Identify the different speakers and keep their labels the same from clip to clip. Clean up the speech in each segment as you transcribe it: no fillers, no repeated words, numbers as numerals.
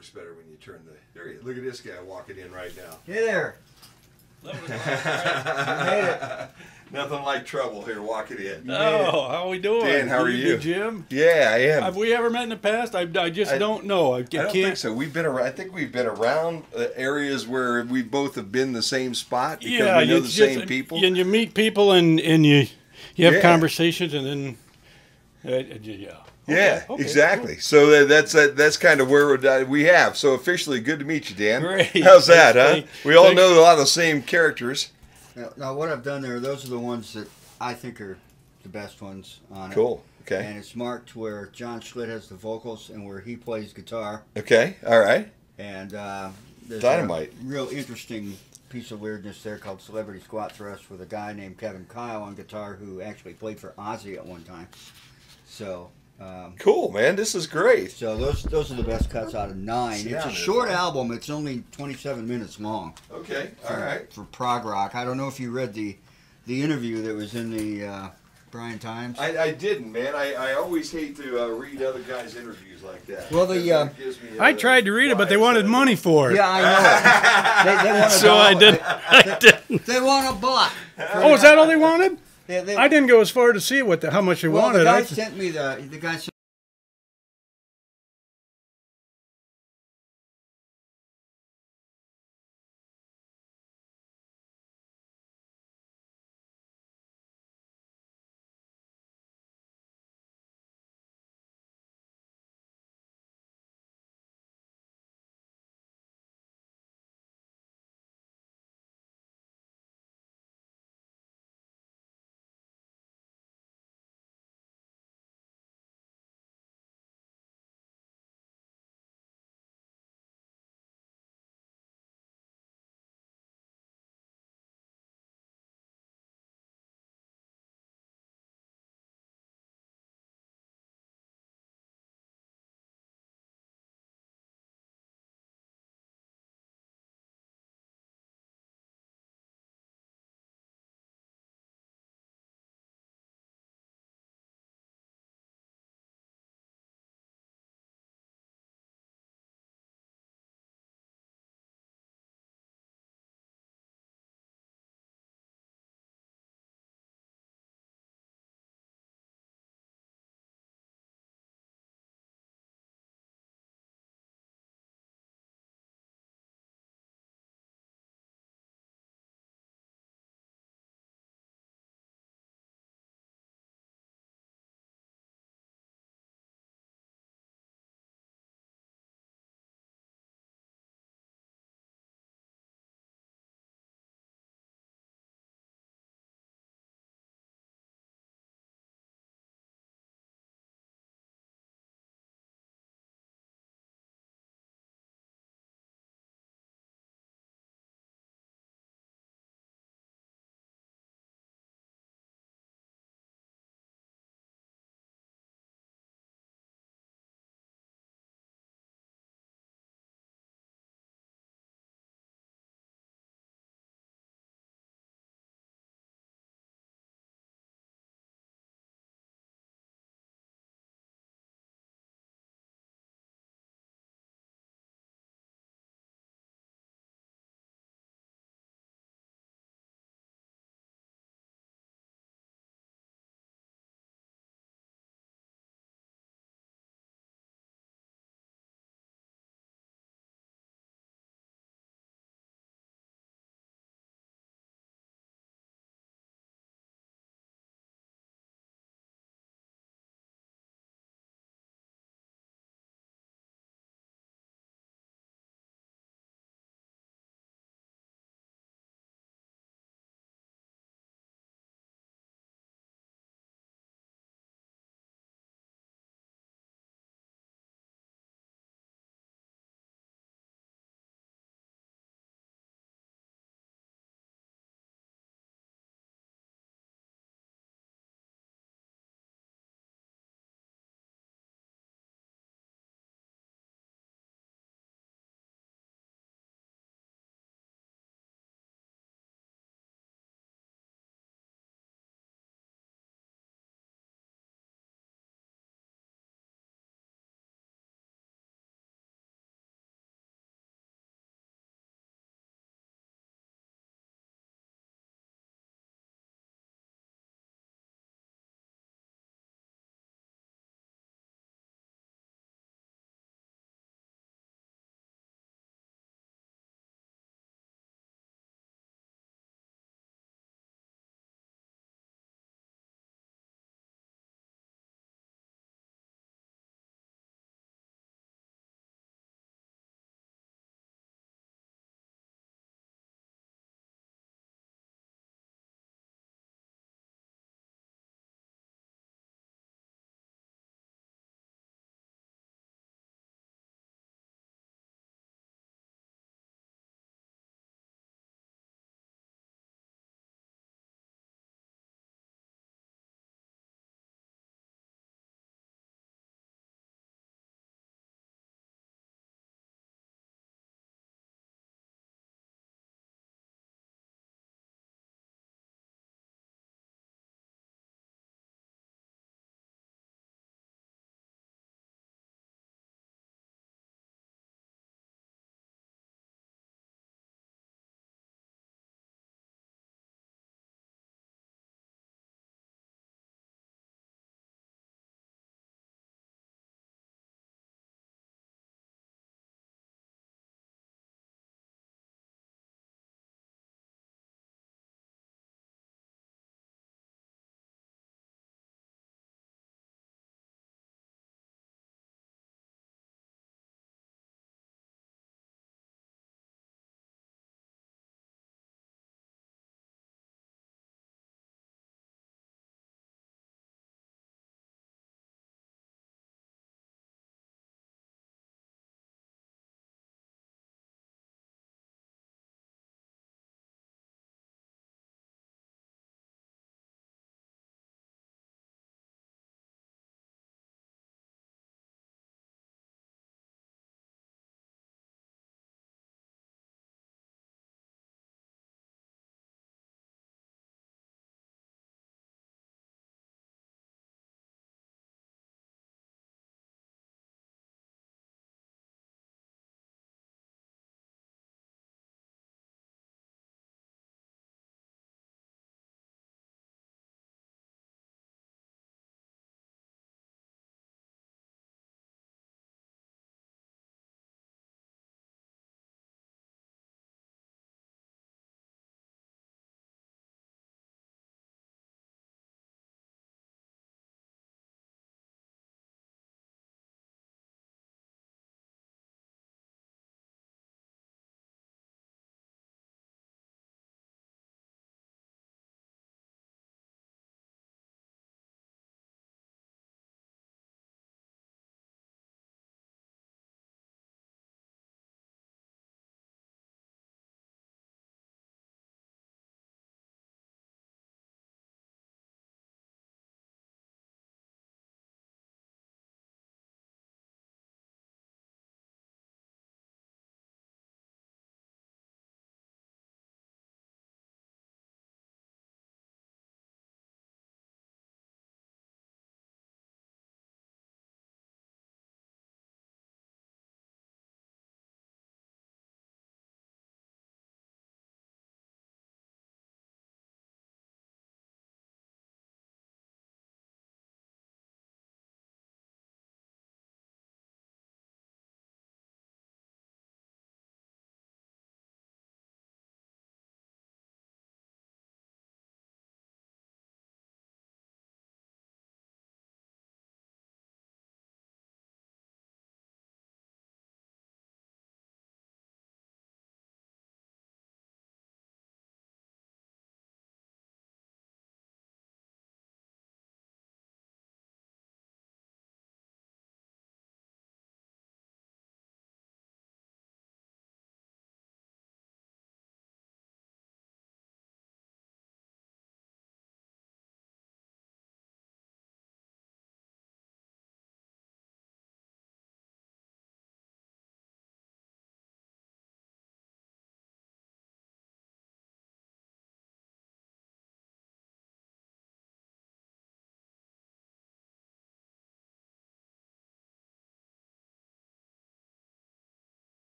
Speaker 1: works better when you turn the. There you look at this guy walking in right now.
Speaker 2: Hey there.
Speaker 1: You made it. Nothing like trouble here walking in.
Speaker 3: Oh, how are we doing?
Speaker 1: Dan, how are you?
Speaker 3: Jim?
Speaker 1: Yeah, I am.
Speaker 3: Have we ever met in the past? I just don't know.
Speaker 1: I don't think so. We've been around. I think we've been around areas where we both have been the same spot because we know the same people.
Speaker 3: And you meet people and you have conversations and then yeah.
Speaker 1: Yeah,
Speaker 3: Okay,
Speaker 1: exactly. Cool. So that's kind of where we have. So officially, good to meet you, Dan.
Speaker 3: Great.
Speaker 1: How's that, huh? We all know a lot of the same characters.
Speaker 2: Now, what I've done there, those are the ones that I think are the best ones on it.
Speaker 1: Cool. Okay.
Speaker 2: And it's marked where John Schlitt has the vocals and where he plays guitar.
Speaker 1: Okay. All right.
Speaker 2: And there's
Speaker 1: Dynamite.
Speaker 2: a real interesting piece of weirdness there called Celebrity Squat Thrust with a guy named Kevin Kyle on guitar who actually played for Ozzy at one time. So.
Speaker 1: Cool, man. This is great.
Speaker 2: So those are the best cuts out of 9.
Speaker 1: Yeah,
Speaker 2: it's a short album. It's only 27 minutes long.
Speaker 1: Okay. All right.
Speaker 2: For prog rock. I don't know if you read the interview that was in the Bryan Times.
Speaker 1: I didn't, man. I always hate to read other guys' interviews like that.
Speaker 2: Well,
Speaker 3: I tried to read it, but they wanted money for it.
Speaker 2: Yeah, I know. they want
Speaker 3: so I didn't.
Speaker 2: They want a buck.
Speaker 3: Oh, is that all they wanted?
Speaker 2: They,
Speaker 3: I didn't go as far to see how much they wanted.
Speaker 2: The guy sent me the guy sent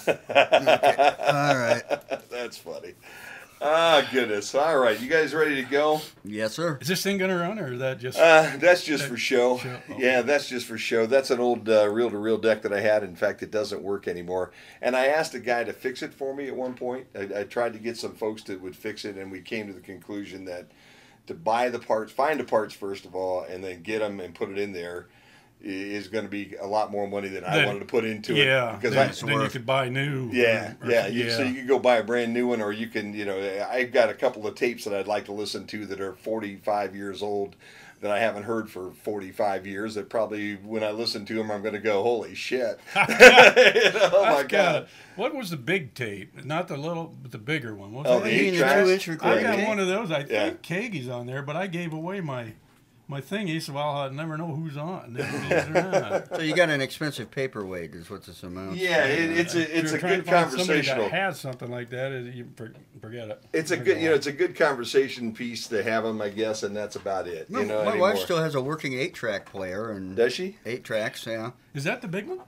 Speaker 2: Okay. All right.
Speaker 1: That's funny. Ah, goodness. All right, you guys ready to go?
Speaker 2: Yes, sir.
Speaker 3: Is this thing going to run, or is that just...
Speaker 1: That's just for show.
Speaker 3: Okay.
Speaker 1: Yeah, that's just for show. That's an old reel-to-reel deck that I had. In fact, it doesn't work anymore. And I asked a guy to fix it for me at one point. I tried to get some folks that would fix it, and we came to the conclusion that to buy the parts, find the parts first of all, and then get them and put it in there is going to be a lot more money than I wanted to put into it.
Speaker 3: Yeah,
Speaker 1: because
Speaker 3: then you could buy new.
Speaker 1: Yeah. So you can go buy a brand new one, or you can, I've got a couple of tapes that I'd like to listen to that are 45 years old that I haven't heard for 45 years. That probably, when I listen to them, I'm going to go, holy shit. Oh my God.
Speaker 3: What was the big tape? Not the little, but the bigger one. What
Speaker 1: Oh,
Speaker 3: was
Speaker 1: the
Speaker 3: that?
Speaker 1: 8-track?
Speaker 2: I got
Speaker 3: I got one of those. I think Kagey's on there, but I gave away my thing. He said, well, I never know who's on.
Speaker 2: So you got an expensive paperweight is what this amounts to.
Speaker 1: Yeah, it's a good conversational.
Speaker 3: That has something like that, you forget it.
Speaker 1: It's a good, it's a good conversation piece to have them, I guess, and that's about it.
Speaker 2: My wife still has a working 8-track player, and
Speaker 1: does she?
Speaker 2: 8 tracks, yeah.
Speaker 3: Is that the big one?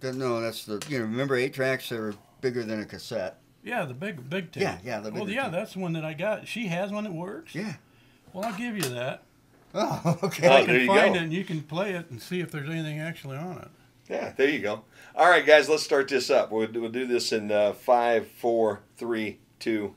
Speaker 2: No, that's the remember 8 tracks that are bigger than a cassette.
Speaker 3: Yeah, the big tape.
Speaker 2: Yeah, the big.
Speaker 3: Well, yeah, that's the one that I got. She has one that works.
Speaker 2: Yeah.
Speaker 3: Well, I'll give you that.
Speaker 2: Oh, okay.
Speaker 3: I can find it and you can play it and see if there's anything actually on it.
Speaker 1: Yeah, there you go. All right, guys, let's start this up. We'll do this in 5, 4, 3, 2.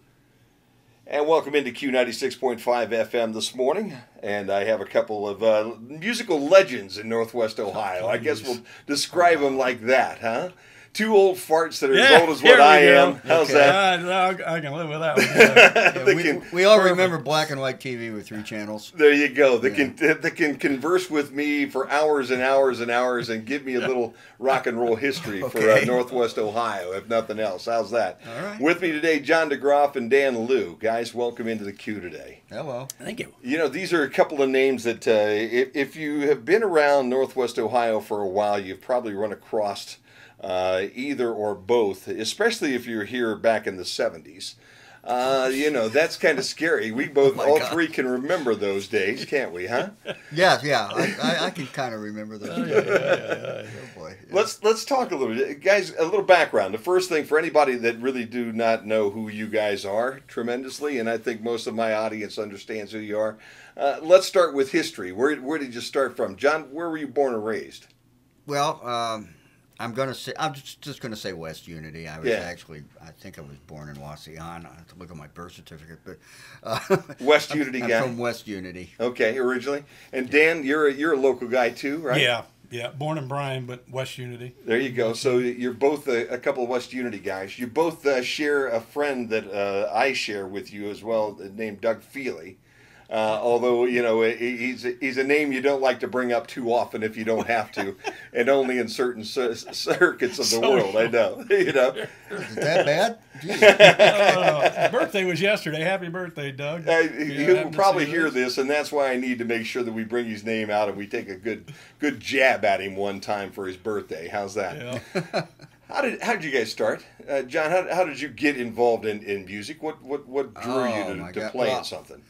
Speaker 1: And welcome into Q96.5 FM this morning. And I have a couple of musical legends in Northwest Ohio. I guess we'll describe them like that, huh? 2 old farts that are as old as what I am. How's that?
Speaker 3: I can live with that one.
Speaker 2: We all remember black and white TV with 3 channels.
Speaker 1: There you go. They can converse with me for hours and hours and hours and give me a little rock and roll history for Northwest Ohio, if nothing else. How's that?
Speaker 2: All right.
Speaker 1: With me today, John DeGroff and Dan Leu. Guys, welcome into the Q today.
Speaker 2: Hello.
Speaker 3: Thank you.
Speaker 1: These are a couple of names that if you have been around Northwest Ohio for a while, you've probably run across either or both, especially if you're here back in the 70s. That's kind of scary. We both, all 3 can remember those days, can't we, huh?
Speaker 2: Yeah. I can kind of remember those.
Speaker 3: Yeah.
Speaker 2: Oh, boy.
Speaker 1: Yeah. Let's talk a little bit. Guys, a little background. The first thing, for anybody that really do not know who you guys are tremendously, and I think most of my audience understands who you are, let's start with history. Where did you start from? John, where were you born and raised?
Speaker 2: Well, I'm just gonna say West Unity. I was actually, I think I was born in Wasion. I have to look at my birth certificate, but
Speaker 1: West Unity guy.
Speaker 2: I'm from West Unity.
Speaker 1: Okay, originally. And Dan, you're a local guy too, right?
Speaker 3: Yeah. Born in Bryan, but West Unity.
Speaker 1: There you go. So you're both a couple of West Unity guys. You both share a friend that I share with you as well, named Doug Feely. Although, he's a name you don't like to bring up too often if you don't have to, and only in certain circuits of the world, I know.
Speaker 2: Is that bad?
Speaker 3: His birthday was yesterday. Happy birthday, Doug.
Speaker 1: He'll probably hear this, and that's why I need to make sure that we bring his name out and we take a good jab at him one time for his birthday. How's that?
Speaker 3: Yeah.
Speaker 1: How did you guys start? John, how did you get involved in music? What drew you to playing something?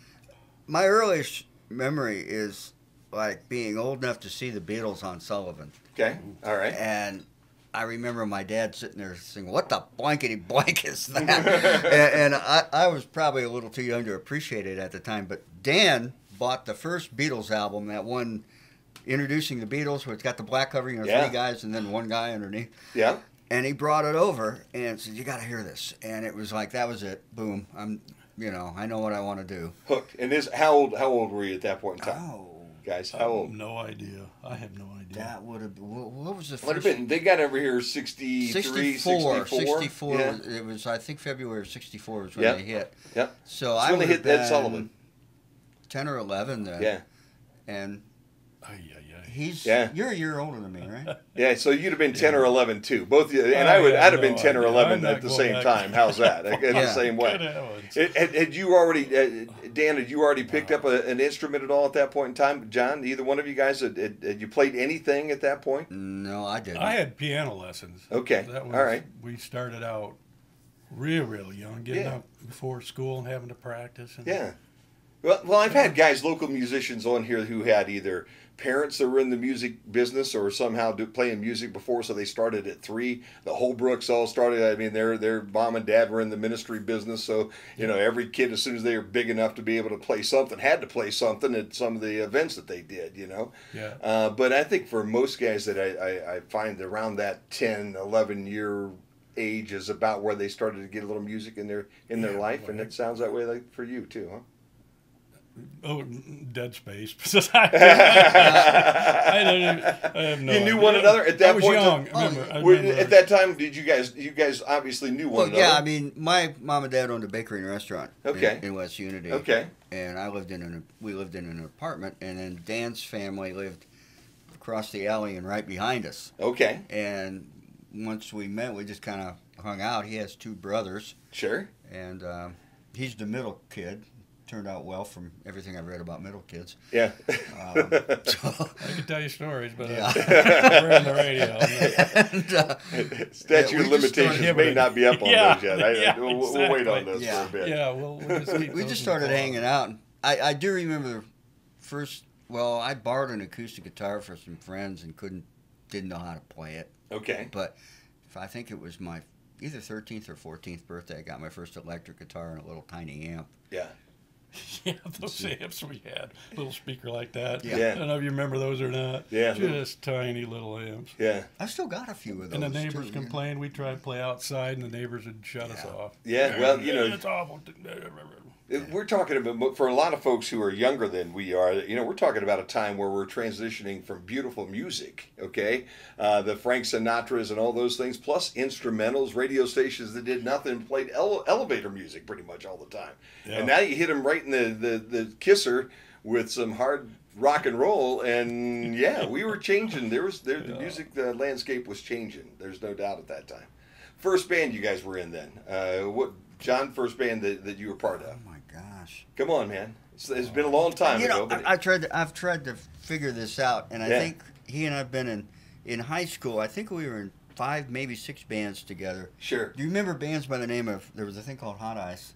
Speaker 2: My earliest memory is like being old enough to see the Beatles on Sullivan.
Speaker 1: Okay, all right.
Speaker 2: And I remember my dad sitting there saying, "What the blankety blank is that?" and I was probably a little too young to appreciate it at the time. But Dan bought the first Beatles album, that one introducing the Beatles, where it's got the black covering, 3 guys and then 1 guy underneath.
Speaker 1: Yeah.
Speaker 2: And he brought it over and said, "You got to hear this." And it was like, that was it. Boom. I know what I want to do.
Speaker 1: Hooked. And how old were you at that point in time?
Speaker 2: Oh,
Speaker 1: guys, how old?
Speaker 3: No idea. I have no idea.
Speaker 2: That would have. What was the first?
Speaker 1: Would have been. They got over here 63, 64.
Speaker 2: 64.
Speaker 1: Yeah.
Speaker 2: It was, I think, February of 64 was when they hit.
Speaker 1: Yep.
Speaker 2: So
Speaker 1: it's
Speaker 2: I
Speaker 1: when they hit Ed Sullivan.
Speaker 2: 10 or 11 then.
Speaker 1: Yeah.
Speaker 2: And
Speaker 3: he's
Speaker 2: you're a year older than me, right?
Speaker 1: Yeah, so you'd have been 10 or 11 too. Both you, and I'd have been 10 or 11 at the same time. How's that? In the same way. Had you already, Dan? Had you already picked up an instrument at all at that point in time? John, either one of you guys, had you played anything at that point?
Speaker 2: No, I didn't.
Speaker 3: I had piano lessons.
Speaker 1: Okay, all right.
Speaker 3: We started out real young, getting up before school and having to practice. And,
Speaker 1: Well, I've had guys, local musicians on here who had either parents that were in the music business or somehow playing music before, so they started at 3. The Holbrooks all started. I mean, their mom and dad were in the ministry business, so every kid, as soon as they were big enough to be able to play something, had to play something at some of the events that they did.
Speaker 3: Yeah.
Speaker 1: But I think for most guys that I find around that 10, 11-year age is about where they started to get a little music in their life, and it sounds that way like for you too, huh?
Speaker 3: Oh, Dead Space. I have no
Speaker 1: You knew
Speaker 3: idea.
Speaker 1: one another at that
Speaker 3: I was
Speaker 1: point?
Speaker 3: young. I remember.
Speaker 1: At that time, did you guys obviously knew one another?
Speaker 2: Yeah, I mean, my mom and dad owned a bakery and restaurant in West Unity.
Speaker 1: Okay.
Speaker 2: And we lived in an apartment, and then Dan's family lived across the alley and right behind us.
Speaker 1: Okay.
Speaker 2: And once we met, we just kind of hung out. He has 2 brothers.
Speaker 1: Sure.
Speaker 2: And he's the middle kid. Turned out well from everything I've read about middle kids.
Speaker 1: Yeah.
Speaker 3: I could tell you stories, but we're on the radio.
Speaker 1: And, statute of limitations may not be up on those yet. We'll wait on those for a bit.
Speaker 3: Yeah, we'll just keep
Speaker 2: we
Speaker 3: those
Speaker 2: just
Speaker 3: in
Speaker 2: started
Speaker 3: the
Speaker 2: hanging out. I do remember first. Well, I borrowed an acoustic guitar for some friends and didn't know how to play it.
Speaker 1: Okay.
Speaker 2: But I think it was my either 13th or 14th birthday. I got my first electric guitar and a little tiny amp.
Speaker 1: Yeah.
Speaker 3: Yeah, those amps we had, little speaker like that.
Speaker 2: Yeah.
Speaker 3: I don't know if you remember those or not.
Speaker 1: Yeah.
Speaker 3: Just tiny little amps.
Speaker 1: Yeah.
Speaker 2: I've still got a few of those.
Speaker 3: And the neighbors
Speaker 2: too,
Speaker 3: complained. We tried to play outside, and the neighbors would shut us off.
Speaker 1: Yeah, well,
Speaker 3: it's awful.
Speaker 1: We're talking about, for a lot of folks who are younger than we are, we're talking about a time where we're transitioning from beautiful music, okay? The Frank Sinatras and all those things, plus instrumentals, radio stations that did nothing, played elevator music pretty much all the time.
Speaker 3: Yeah.
Speaker 1: And now you hit them right in the kisser with some hard rock and roll, and we were changing. The music landscape was changing. There's no doubt at that time. First band you guys were in then, John, first band that you were part of?
Speaker 2: Oh my gosh!
Speaker 1: Come on, man. It's been a long time ago. But
Speaker 2: I've tried to figure this out, and I think he and I've been in high school. I think we were in 5, maybe 6 bands together.
Speaker 1: Sure.
Speaker 2: Do you remember bands by the name of? There was a thing called Hot Ice.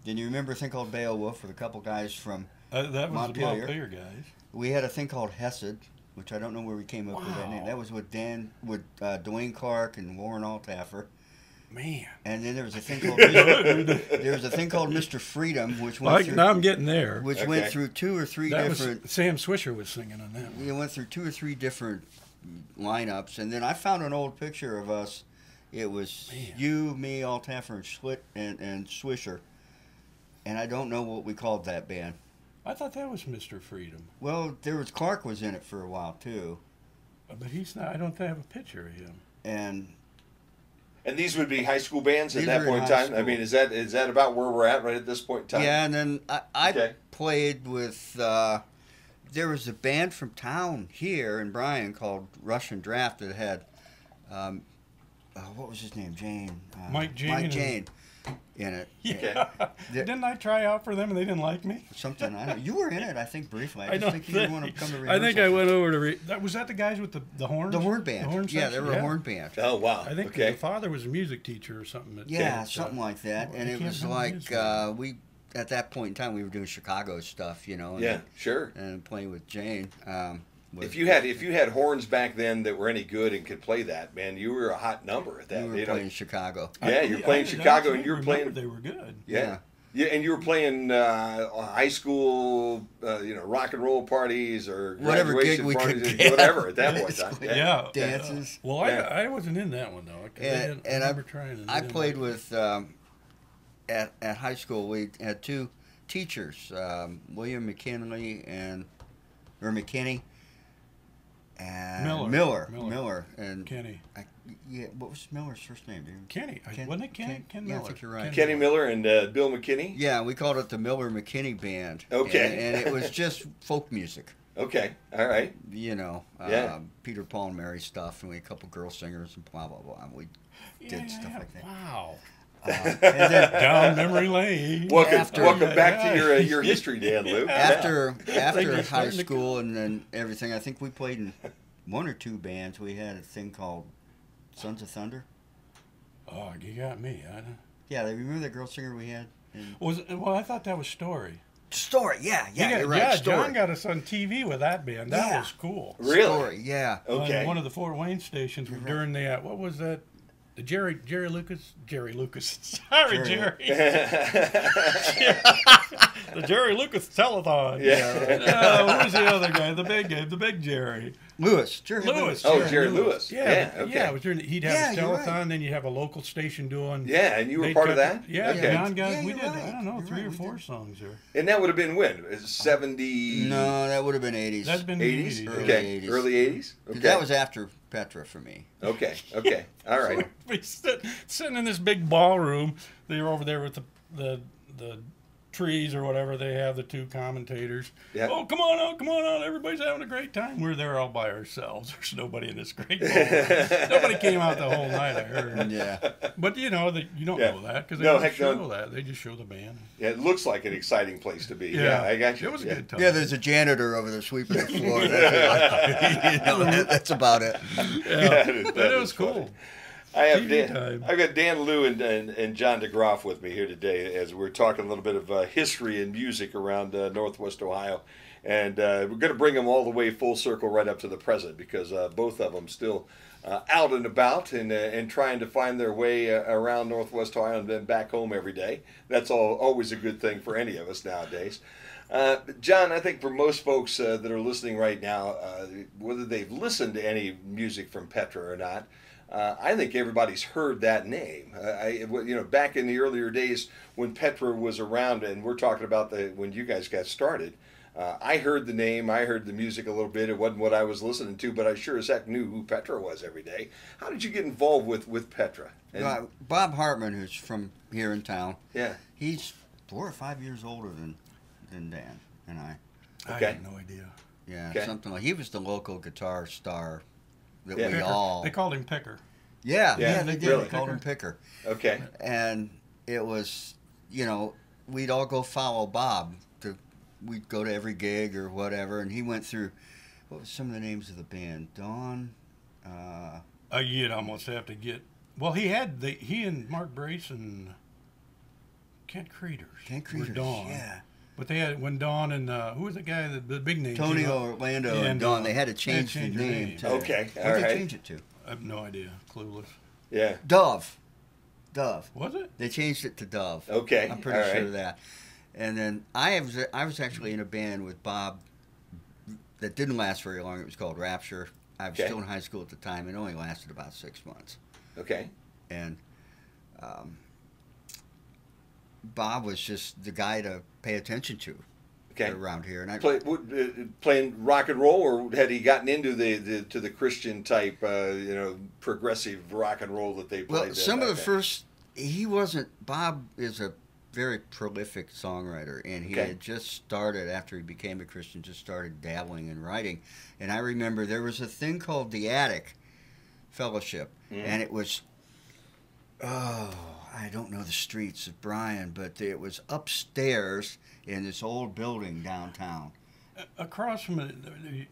Speaker 2: Then you remember a thing called Beowulf with a couple guys from
Speaker 3: that was
Speaker 2: Montpelier.
Speaker 3: the Montpelier guys.
Speaker 2: We had a thing called Hesed, which I don't know where we came up with that name. That was with Dwayne Clark and Warren Altaffer.
Speaker 3: Man.
Speaker 2: And then there was a thing called Mr. Freedom, which went through,
Speaker 3: now I'm getting there.
Speaker 2: which went through 2 or 3 different.
Speaker 3: Sam Swisher was singing on that one.
Speaker 2: We went through 2 or 3 different lineups, and then I found an old picture of us. It was you, me, Altaffer, and Schlitt and Swisher, and I don't know what we called that band.
Speaker 3: I thought that was Mr. Freedom.
Speaker 2: Well, Clark was in it for a while too,
Speaker 3: but he's not. I don't have a picture of him.
Speaker 1: And these would be high school bands at
Speaker 2: These
Speaker 1: that
Speaker 2: were
Speaker 1: point in
Speaker 2: in high
Speaker 1: time? I mean, is that about where we're at right at this point in time?
Speaker 2: Yeah, and then I played with. There was a band from town here in Bryan called Russian Draft that had. What was his name? Mike Jane in it.
Speaker 3: Yeah. Didn't I try out for them and they didn't like me?
Speaker 2: Something. I don't. You were in it, I think, briefly. I just think you didn't want to come to rehearsal.
Speaker 3: I think I went over to. Was that the guys with the horns?
Speaker 2: The horn band.
Speaker 3: The horn
Speaker 2: yeah, they were a horn band.
Speaker 1: Oh, wow.
Speaker 3: I think the father was a music teacher or something.
Speaker 2: Something like that. And it was like we. At that point in time, we were doing Chicago stuff,
Speaker 1: Sure.
Speaker 2: And playing with Jane.
Speaker 1: If you had horns back then that were any good and could play that, man, you were a hot number at that.
Speaker 2: We were playing Chicago.
Speaker 1: Yeah, you were playing Chicago, and you were playing.
Speaker 3: They were good.
Speaker 1: Yeah, and you were playing high school, rock and roll parties or
Speaker 2: whatever
Speaker 1: graduation
Speaker 2: gig we
Speaker 1: parties,
Speaker 2: could get.
Speaker 1: whatever at that point in time.
Speaker 3: Yeah,
Speaker 2: dances.
Speaker 3: Well, I wasn't in that one though.
Speaker 2: And
Speaker 3: I remember trying.
Speaker 2: I played with at high school. We had 2 teachers, William McKinney and Miller and
Speaker 3: Kenny.
Speaker 2: What was Miller's first name, dude?
Speaker 3: Kenny. Wasn't it Kenny? Ken Miller.
Speaker 2: Yeah, I think you're right.
Speaker 1: Kenny Miller and Bill McKinney.
Speaker 2: Yeah, we called it the Miller McKinney Band.
Speaker 1: Okay.
Speaker 2: And it was just folk music.
Speaker 1: Okay, all right.
Speaker 2: Peter, Paul, and Mary stuff, and we had a couple girl singers and blah blah blah. And we did stuff like that.
Speaker 3: Wow.
Speaker 2: And then
Speaker 3: down memory lane.
Speaker 1: Welcome back to your history, Dan Leu.
Speaker 2: After high school and then everything, I think we played in 1 or 2 bands. We had a thing called Sons of Thunder.
Speaker 3: Oh, you got me.
Speaker 2: Yeah, remember that girl singer we had?
Speaker 3: Well, I thought that was Story.
Speaker 2: Story, yeah, you're right.
Speaker 3: Yeah,
Speaker 2: Story.
Speaker 3: John got us on TV with that band. That
Speaker 2: Yeah.
Speaker 3: was cool.
Speaker 1: Really?
Speaker 2: Story, yeah.
Speaker 1: Okay.
Speaker 3: On one of the Fort Wayne stations during the what was that? The Jerry Lucas. Sorry, Jerry. The Jerry Lucas telethon.
Speaker 1: Yeah.
Speaker 3: Who's the other guy? The big Jerry.
Speaker 2: Jerry
Speaker 3: Lewis.
Speaker 1: Oh, Jerry Lewis.
Speaker 3: Yeah.
Speaker 1: Okay.
Speaker 3: Yeah. It was during, he'd have his
Speaker 2: you're
Speaker 3: telethon,
Speaker 2: right.
Speaker 3: then you'd have a local station doing.
Speaker 1: Yeah, and you were
Speaker 3: they'd
Speaker 1: part of
Speaker 3: cut-
Speaker 1: that?
Speaker 3: Yeah,
Speaker 1: Okay.
Speaker 3: John guys.
Speaker 2: Yeah,
Speaker 3: We
Speaker 2: you're
Speaker 3: did.
Speaker 2: right.
Speaker 3: I don't know,
Speaker 2: You're
Speaker 3: 3
Speaker 2: right,
Speaker 3: or
Speaker 2: we
Speaker 3: 4
Speaker 2: did.
Speaker 3: songs there.
Speaker 1: And that would have been when? 70?
Speaker 2: No, that would have been 80s.
Speaker 3: That's been
Speaker 1: 80s?
Speaker 3: the 80s.
Speaker 2: Early
Speaker 1: Okay.
Speaker 2: 80s.
Speaker 1: Early 80s? Okay.
Speaker 2: That was after Petra for me.
Speaker 1: Okay. All right.
Speaker 3: We sitting in this big ballroom. They were over there with the trees or whatever. They have the 2 commentators.
Speaker 1: Yeah.
Speaker 3: Oh, come on out! Everybody's having a great time. We're there all by ourselves. There's nobody in this great ballroom. Nobody came out the whole night. I heard.
Speaker 2: Yeah.
Speaker 3: But you know that you don't
Speaker 1: Yeah.
Speaker 3: know that because they
Speaker 1: No,
Speaker 3: don't
Speaker 1: heck
Speaker 3: show
Speaker 1: no.
Speaker 3: that. They just show the band.
Speaker 1: Yeah, it looks like an exciting place to be. Yeah, I got you.
Speaker 3: It was a good time.
Speaker 2: Yeah, there's a janitor over there sweeping the floor. That's about it.
Speaker 3: Yeah, but it was
Speaker 1: funny.
Speaker 3: cool.
Speaker 1: I have
Speaker 3: TV
Speaker 1: Dan.
Speaker 3: time.
Speaker 1: I've got Dan Leu and John DeGroff with me here today as we're talking a little bit of history and music around Northwest Ohio, and we're going to bring them all the way full circle right up to the present because both of them still out and about and trying to find their way around Northwest Ohio and then back home every day. That's always a good thing for any of us nowadays. John, I think for most folks that are listening right now, whether they've listened to any music from Petra or not, I think everybody's heard that name. Back in the earlier days when Petra was around, and we're talking about when you guys got started, I heard the name, I heard the music a little bit. It wasn't what I was listening to, but I sure as heck knew who Petra was every day. How did you get involved with Petra? And,
Speaker 2: Bob Hartman, who's from here in town,
Speaker 1: yeah.
Speaker 2: he's 4 or 5 years older than Dan and I.
Speaker 1: Okay.
Speaker 3: I had no idea.
Speaker 2: Yeah,
Speaker 1: Okay.
Speaker 2: something like he was the local guitar star that
Speaker 1: Yeah.
Speaker 2: we
Speaker 3: Picker.
Speaker 2: all.
Speaker 3: They called him Picker.
Speaker 2: Yeah,
Speaker 1: Yeah,
Speaker 2: they did.
Speaker 1: really?
Speaker 2: They called him Picker.
Speaker 1: Okay.
Speaker 2: And it was, we'd all go follow Bob. We'd go to every gig or whatever, and he went through, what was some of the names of the band? Dawn?
Speaker 3: You'd almost have to get. Well, he and Mark Brace and Kent Creeders were Dawn.
Speaker 2: yeah.
Speaker 3: But they had when Dawn and who was the guy the big name?
Speaker 2: Tony Orlando and Dawn, they had to change the
Speaker 3: their
Speaker 2: name. To,
Speaker 1: Okay,
Speaker 2: what
Speaker 1: all
Speaker 2: did
Speaker 1: right.
Speaker 2: they change it to?
Speaker 3: I have no idea. Clueless.
Speaker 1: Yeah.
Speaker 2: Dove.
Speaker 3: Was it?
Speaker 2: They changed it to Dove.
Speaker 1: Okay,
Speaker 2: I'm pretty
Speaker 1: all
Speaker 2: sure
Speaker 1: right.
Speaker 2: of that. And then I was actually in a band with Bob that didn't last very long. It was called Rapture. I was
Speaker 1: Okay.
Speaker 2: still in high school at the time. It only lasted about 6 months.
Speaker 1: Okay.
Speaker 2: And Bob was just the guy to pay attention to
Speaker 1: Okay.
Speaker 2: around here. And I
Speaker 1: Playing rock and roll, or had he gotten into the Christian type, progressive rock and roll that they played?
Speaker 2: well, some of the
Speaker 1: back then?
Speaker 2: first Bob is a very prolific songwriter, and he
Speaker 1: Okay.
Speaker 2: had just started after he became a Christian, just started dabbling in writing. And I remember there was a thing called the Attic Fellowship, and it was, I don't know the streets of Bryan, but it was upstairs in this old building downtown.
Speaker 3: Across from the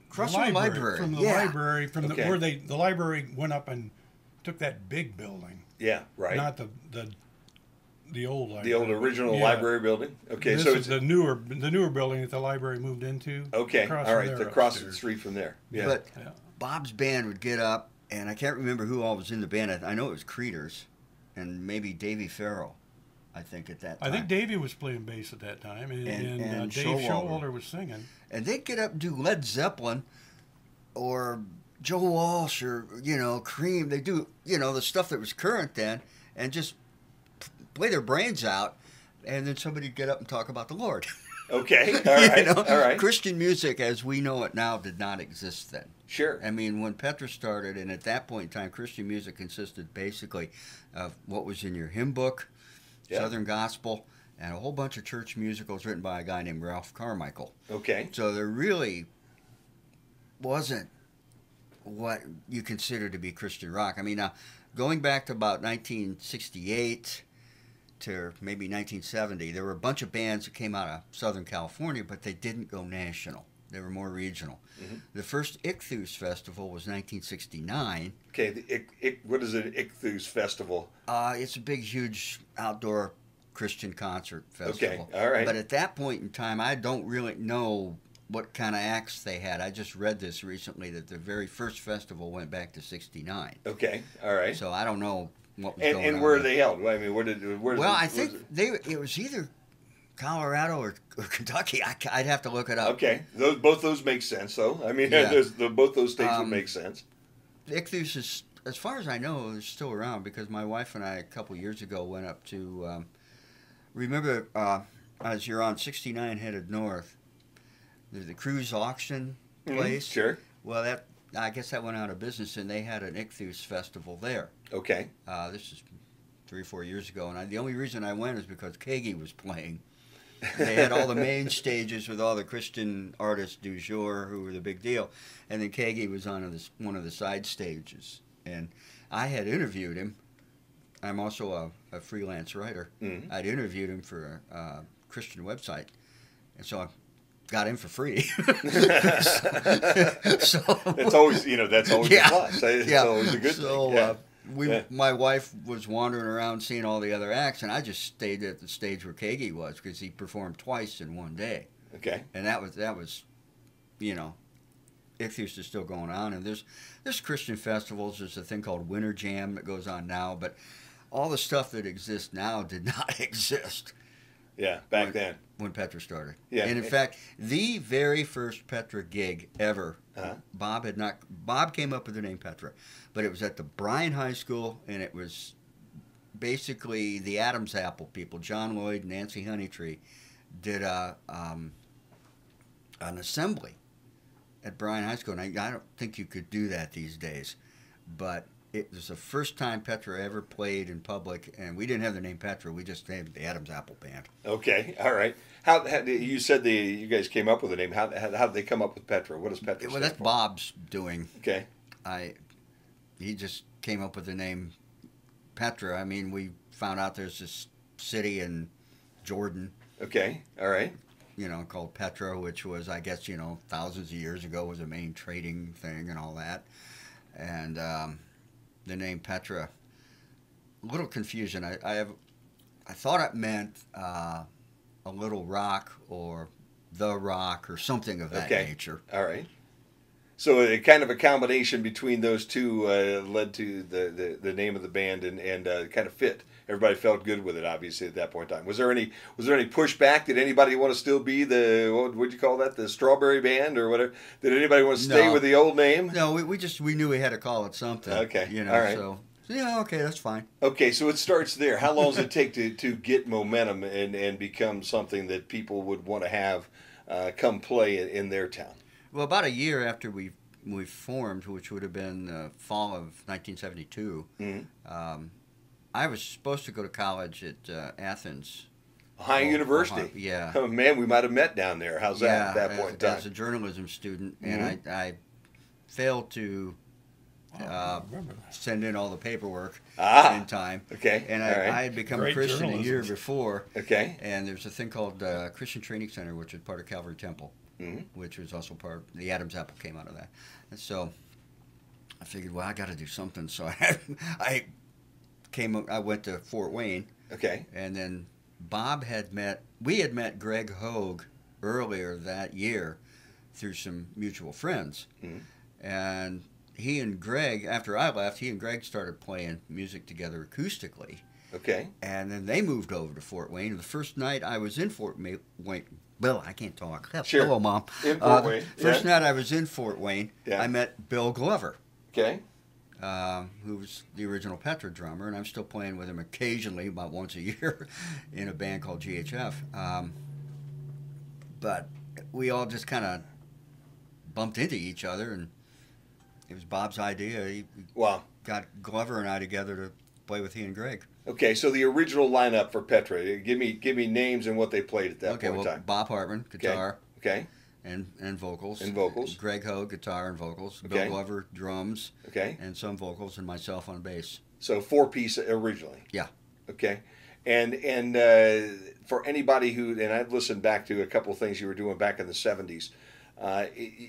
Speaker 2: Across from the library.
Speaker 3: From the
Speaker 2: Yeah.
Speaker 3: library, from
Speaker 1: Okay.
Speaker 3: where the library went up and took that big building,
Speaker 1: Yeah, right.
Speaker 3: not the old library.
Speaker 1: The old original
Speaker 3: Yeah.
Speaker 1: library building. Okay,
Speaker 3: This
Speaker 1: so
Speaker 3: is
Speaker 1: it's
Speaker 3: the newer building that the library moved into.
Speaker 1: okay.
Speaker 3: Across
Speaker 1: All
Speaker 3: from
Speaker 1: right,
Speaker 3: there
Speaker 1: across the
Speaker 3: upstairs.
Speaker 1: street from there. Yeah.
Speaker 2: But
Speaker 3: Yeah.
Speaker 2: Bob's band would get up, and I can't remember who all was in the band. I know it was Creeders, and maybe Davy Farrell, I think, at that time.
Speaker 3: I think Davey was playing bass at that time, and
Speaker 2: And
Speaker 3: Dave
Speaker 2: Showalter.
Speaker 3: Showalter was singing.
Speaker 2: And they'd get up and do Led Zeppelin or Joe Walsh or, Cream. They do, the stuff that was current then and just play their brains out. And then somebody would get up and talk about the Lord.
Speaker 1: Okay. All right. All right.
Speaker 2: Christian music as we know it now did not exist then.
Speaker 1: Sure.
Speaker 2: I mean, when Petra started, and at that point in time, Christian music consisted basically of what was in your hymn book,
Speaker 1: Yeah.
Speaker 2: Southern Gospel, and a whole bunch of church musicals written by a guy named Ralph Carmichael.
Speaker 1: Okay.
Speaker 2: So there really wasn't what you consider to be Christian rock. I mean, now, going back to about 1968 to maybe 1970, there were a bunch of bands that came out of Southern California, but they didn't go national. They were more regional.
Speaker 1: Mm-hmm.
Speaker 2: The first Ichthus Festival was 1969.
Speaker 1: Okay. What is an Ichthus Festival?
Speaker 2: It's a big, huge outdoor Christian concert festival.
Speaker 1: Okay, all right.
Speaker 2: But at that point in time, I don't really know what kind of acts they had. I just read this recently that the very first festival went back to '69.
Speaker 1: Okay, all right.
Speaker 2: So I don't know what was going on.
Speaker 1: And where are they held? I mean,
Speaker 2: I think it was either Colorado or Kentucky. I'd have to look it up.
Speaker 1: Okay, both those make sense, though. I mean,
Speaker 2: Yeah.
Speaker 1: both those states would make sense.
Speaker 2: Ichthus is, as far as I know, is still around because my wife and I a couple years ago went up to. Remember, as you're on 69 headed north, there's the cruise auction place.
Speaker 1: Sure.
Speaker 2: Well, I guess that went out of business, and they had an Ichthus festival there.
Speaker 1: Okay.
Speaker 2: This is 3 or 4 years ago, and the only reason I went is because Kagi was playing. They had all the main stages with all the Christian artists du jour who were the big deal, and then Kagi was on one of the side stages. And I had interviewed him. I'm also a freelance writer.
Speaker 1: Mm-hmm.
Speaker 2: I'd interviewed him for a Christian website, and so I got him for free. So
Speaker 1: That's always
Speaker 2: Yeah.
Speaker 1: a plus. It's always a good thing. Yeah.
Speaker 2: My wife was wandering around seeing all the other acts, and I just stayed at the stage where Kagi was because he performed twice in one day.
Speaker 1: Okay.
Speaker 2: And that was, Ichthus is still going on, and there's Christian festivals. There's a thing called Winter Jam that goes on now, but all the stuff that exists now did not exist.
Speaker 1: Yeah, back then
Speaker 2: when Petra started.
Speaker 1: Yeah,
Speaker 2: and in fact, the very first Petra gig ever,
Speaker 1: Uh-huh.
Speaker 2: Bob came up with the name Petra, but it was at the Bryan High School, and it was basically the Adam's Apple people, John Lloyd, Nancy Honeytree, did an assembly at Bryan High School, and I don't think you could do that these days, but it was the first time Petra ever played in public, and we didn't have the name Petra. We just named the Adam's Apple Band.
Speaker 1: Okay, all right. How you said you guys came up with the name? How did they come up with Petra? What does Petra
Speaker 2: Well,
Speaker 1: stand
Speaker 2: that's
Speaker 1: for?
Speaker 2: Bob's doing.
Speaker 1: Okay.
Speaker 2: He just came up with the name Petra. I mean, we found out there's this city in Jordan,
Speaker 1: Okay, all right.
Speaker 2: Called Petra, which was, I guess, thousands of years ago was a main trading thing and all that. And the name Petra, a little confusion. I thought it meant a little rock or the rock or something of that nature.
Speaker 1: All right. So a kind of a combination between those two led to the name of the band and kind of fit. Everybody felt good with it, obviously, at that point in time. Was there any pushback? Did anybody want to still be what would you call that? The Strawberry Band or whatever? Did anybody want to stay with the old name?
Speaker 2: No, we knew we had to call it something.
Speaker 1: Okay.
Speaker 2: All right. So yeah, okay, that's fine.
Speaker 1: Okay, so it starts there. How long does it take to get momentum and become something that people would want to have come play in their town?
Speaker 2: Well, about a year after we formed, which would have been fall of 1972,
Speaker 1: Mm-hmm.
Speaker 2: I was supposed to go to college at Athens.
Speaker 1: Ohio University.
Speaker 2: Yeah.
Speaker 1: Oh, man, we might have met down there. How's that at that point in time?
Speaker 2: As a journalism student,
Speaker 1: Mm-hmm.
Speaker 2: and I failed to
Speaker 3: I remember that.
Speaker 2: send in all the paperwork in time.
Speaker 1: Okay.
Speaker 2: And
Speaker 1: all right.
Speaker 2: I had become
Speaker 3: Great
Speaker 2: a Christian
Speaker 3: journalism.
Speaker 2: a year before.
Speaker 1: Okay.
Speaker 2: And there's a thing called Christian Training Center, which is part of Calvary Temple,
Speaker 1: Mm-hmm.
Speaker 2: which was also part of the Adam's Apple came out of that. And so I figured, well, I got to do something. So I went to Fort Wayne.
Speaker 1: Okay.
Speaker 2: And then we had met Greg Hogue earlier that year through some mutual friends.
Speaker 1: Mm-hmm.
Speaker 2: And he and Greg, after I left, he and Greg started playing music together acoustically.
Speaker 1: Okay.
Speaker 2: And then they moved over to Fort Wayne. The first night I was in Fort Wayne, Bill, I can't talk.
Speaker 1: Sure.
Speaker 2: Hello, Mom.
Speaker 1: In Fort Wayne.
Speaker 2: First night I was in Fort Wayne,
Speaker 1: Yeah.
Speaker 2: I met Bill Glover.
Speaker 1: Okay.
Speaker 2: Who was the original Petra drummer, and I'm still playing with him occasionally, about once a year, in a band called GHF. But we all just kind of bumped into each other, and it was Bob's idea. He
Speaker 1: Wow.
Speaker 2: got Glover and I together to play with he and Greg.
Speaker 1: Okay, so the original lineup for Petra. Give me names and what they played at that
Speaker 2: Okay,
Speaker 1: point
Speaker 2: well,
Speaker 1: in time.
Speaker 2: Bob Hartman, guitar.
Speaker 1: Okay.
Speaker 2: And vocals.
Speaker 1: And vocals.
Speaker 2: Greg Hogue, guitar and vocals.
Speaker 1: Okay.
Speaker 2: Bill Glover, drums.
Speaker 1: Okay.
Speaker 2: And some vocals, and myself on bass.
Speaker 1: So 4-piece originally.
Speaker 2: Yeah.
Speaker 1: Okay. And for anybody and I've listened back to a couple of things you were doing back in the 70s,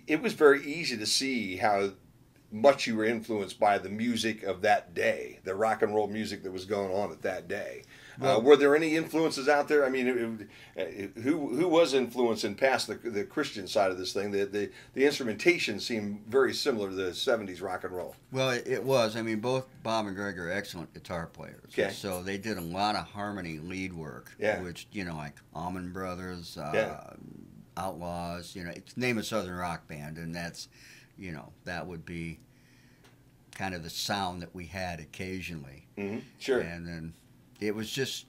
Speaker 1: it was very easy to see how much you were influenced by the music of that day, the rock and roll music that was going on at that day.
Speaker 2: Well,
Speaker 1: were there any influences out there? I mean, who was influencing past the Christian side of this thing? The instrumentation seemed very similar to the '70s rock and roll.
Speaker 2: Well, it was. I mean, both Bob and Greg are excellent guitar players.
Speaker 1: Okay.
Speaker 2: So they did a lot of harmony lead work,
Speaker 1: Yeah.
Speaker 2: which, like Allman Brothers,
Speaker 1: Yeah.
Speaker 2: Outlaws, it's name a Southern rock band, and that's, that would be kind of the sound that we had occasionally.
Speaker 1: Mm-hmm. Sure.
Speaker 2: And then it was just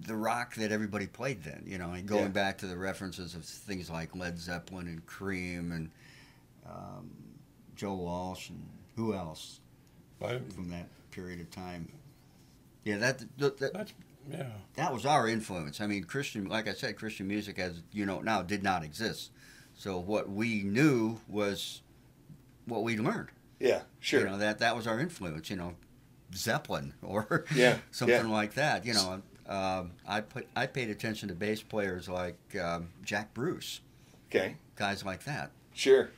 Speaker 2: the rock that everybody played then, and going
Speaker 1: Yeah.
Speaker 2: back to the references of things like Led Zeppelin and Cream and Joe Walsh and who else from that period of time. Yeah,
Speaker 3: That's yeah.
Speaker 2: that was our influence. I mean, Christian, like I said, Christian music, as you know now, did not exist. So what we knew was what we learned.
Speaker 1: Yeah, sure.
Speaker 2: That was our influence. Zeppelin or
Speaker 1: Yeah,
Speaker 2: something
Speaker 1: yeah.
Speaker 2: like that. I paid attention to bass players like Jack Bruce,
Speaker 1: Okay.
Speaker 2: guys like that.
Speaker 1: Sure.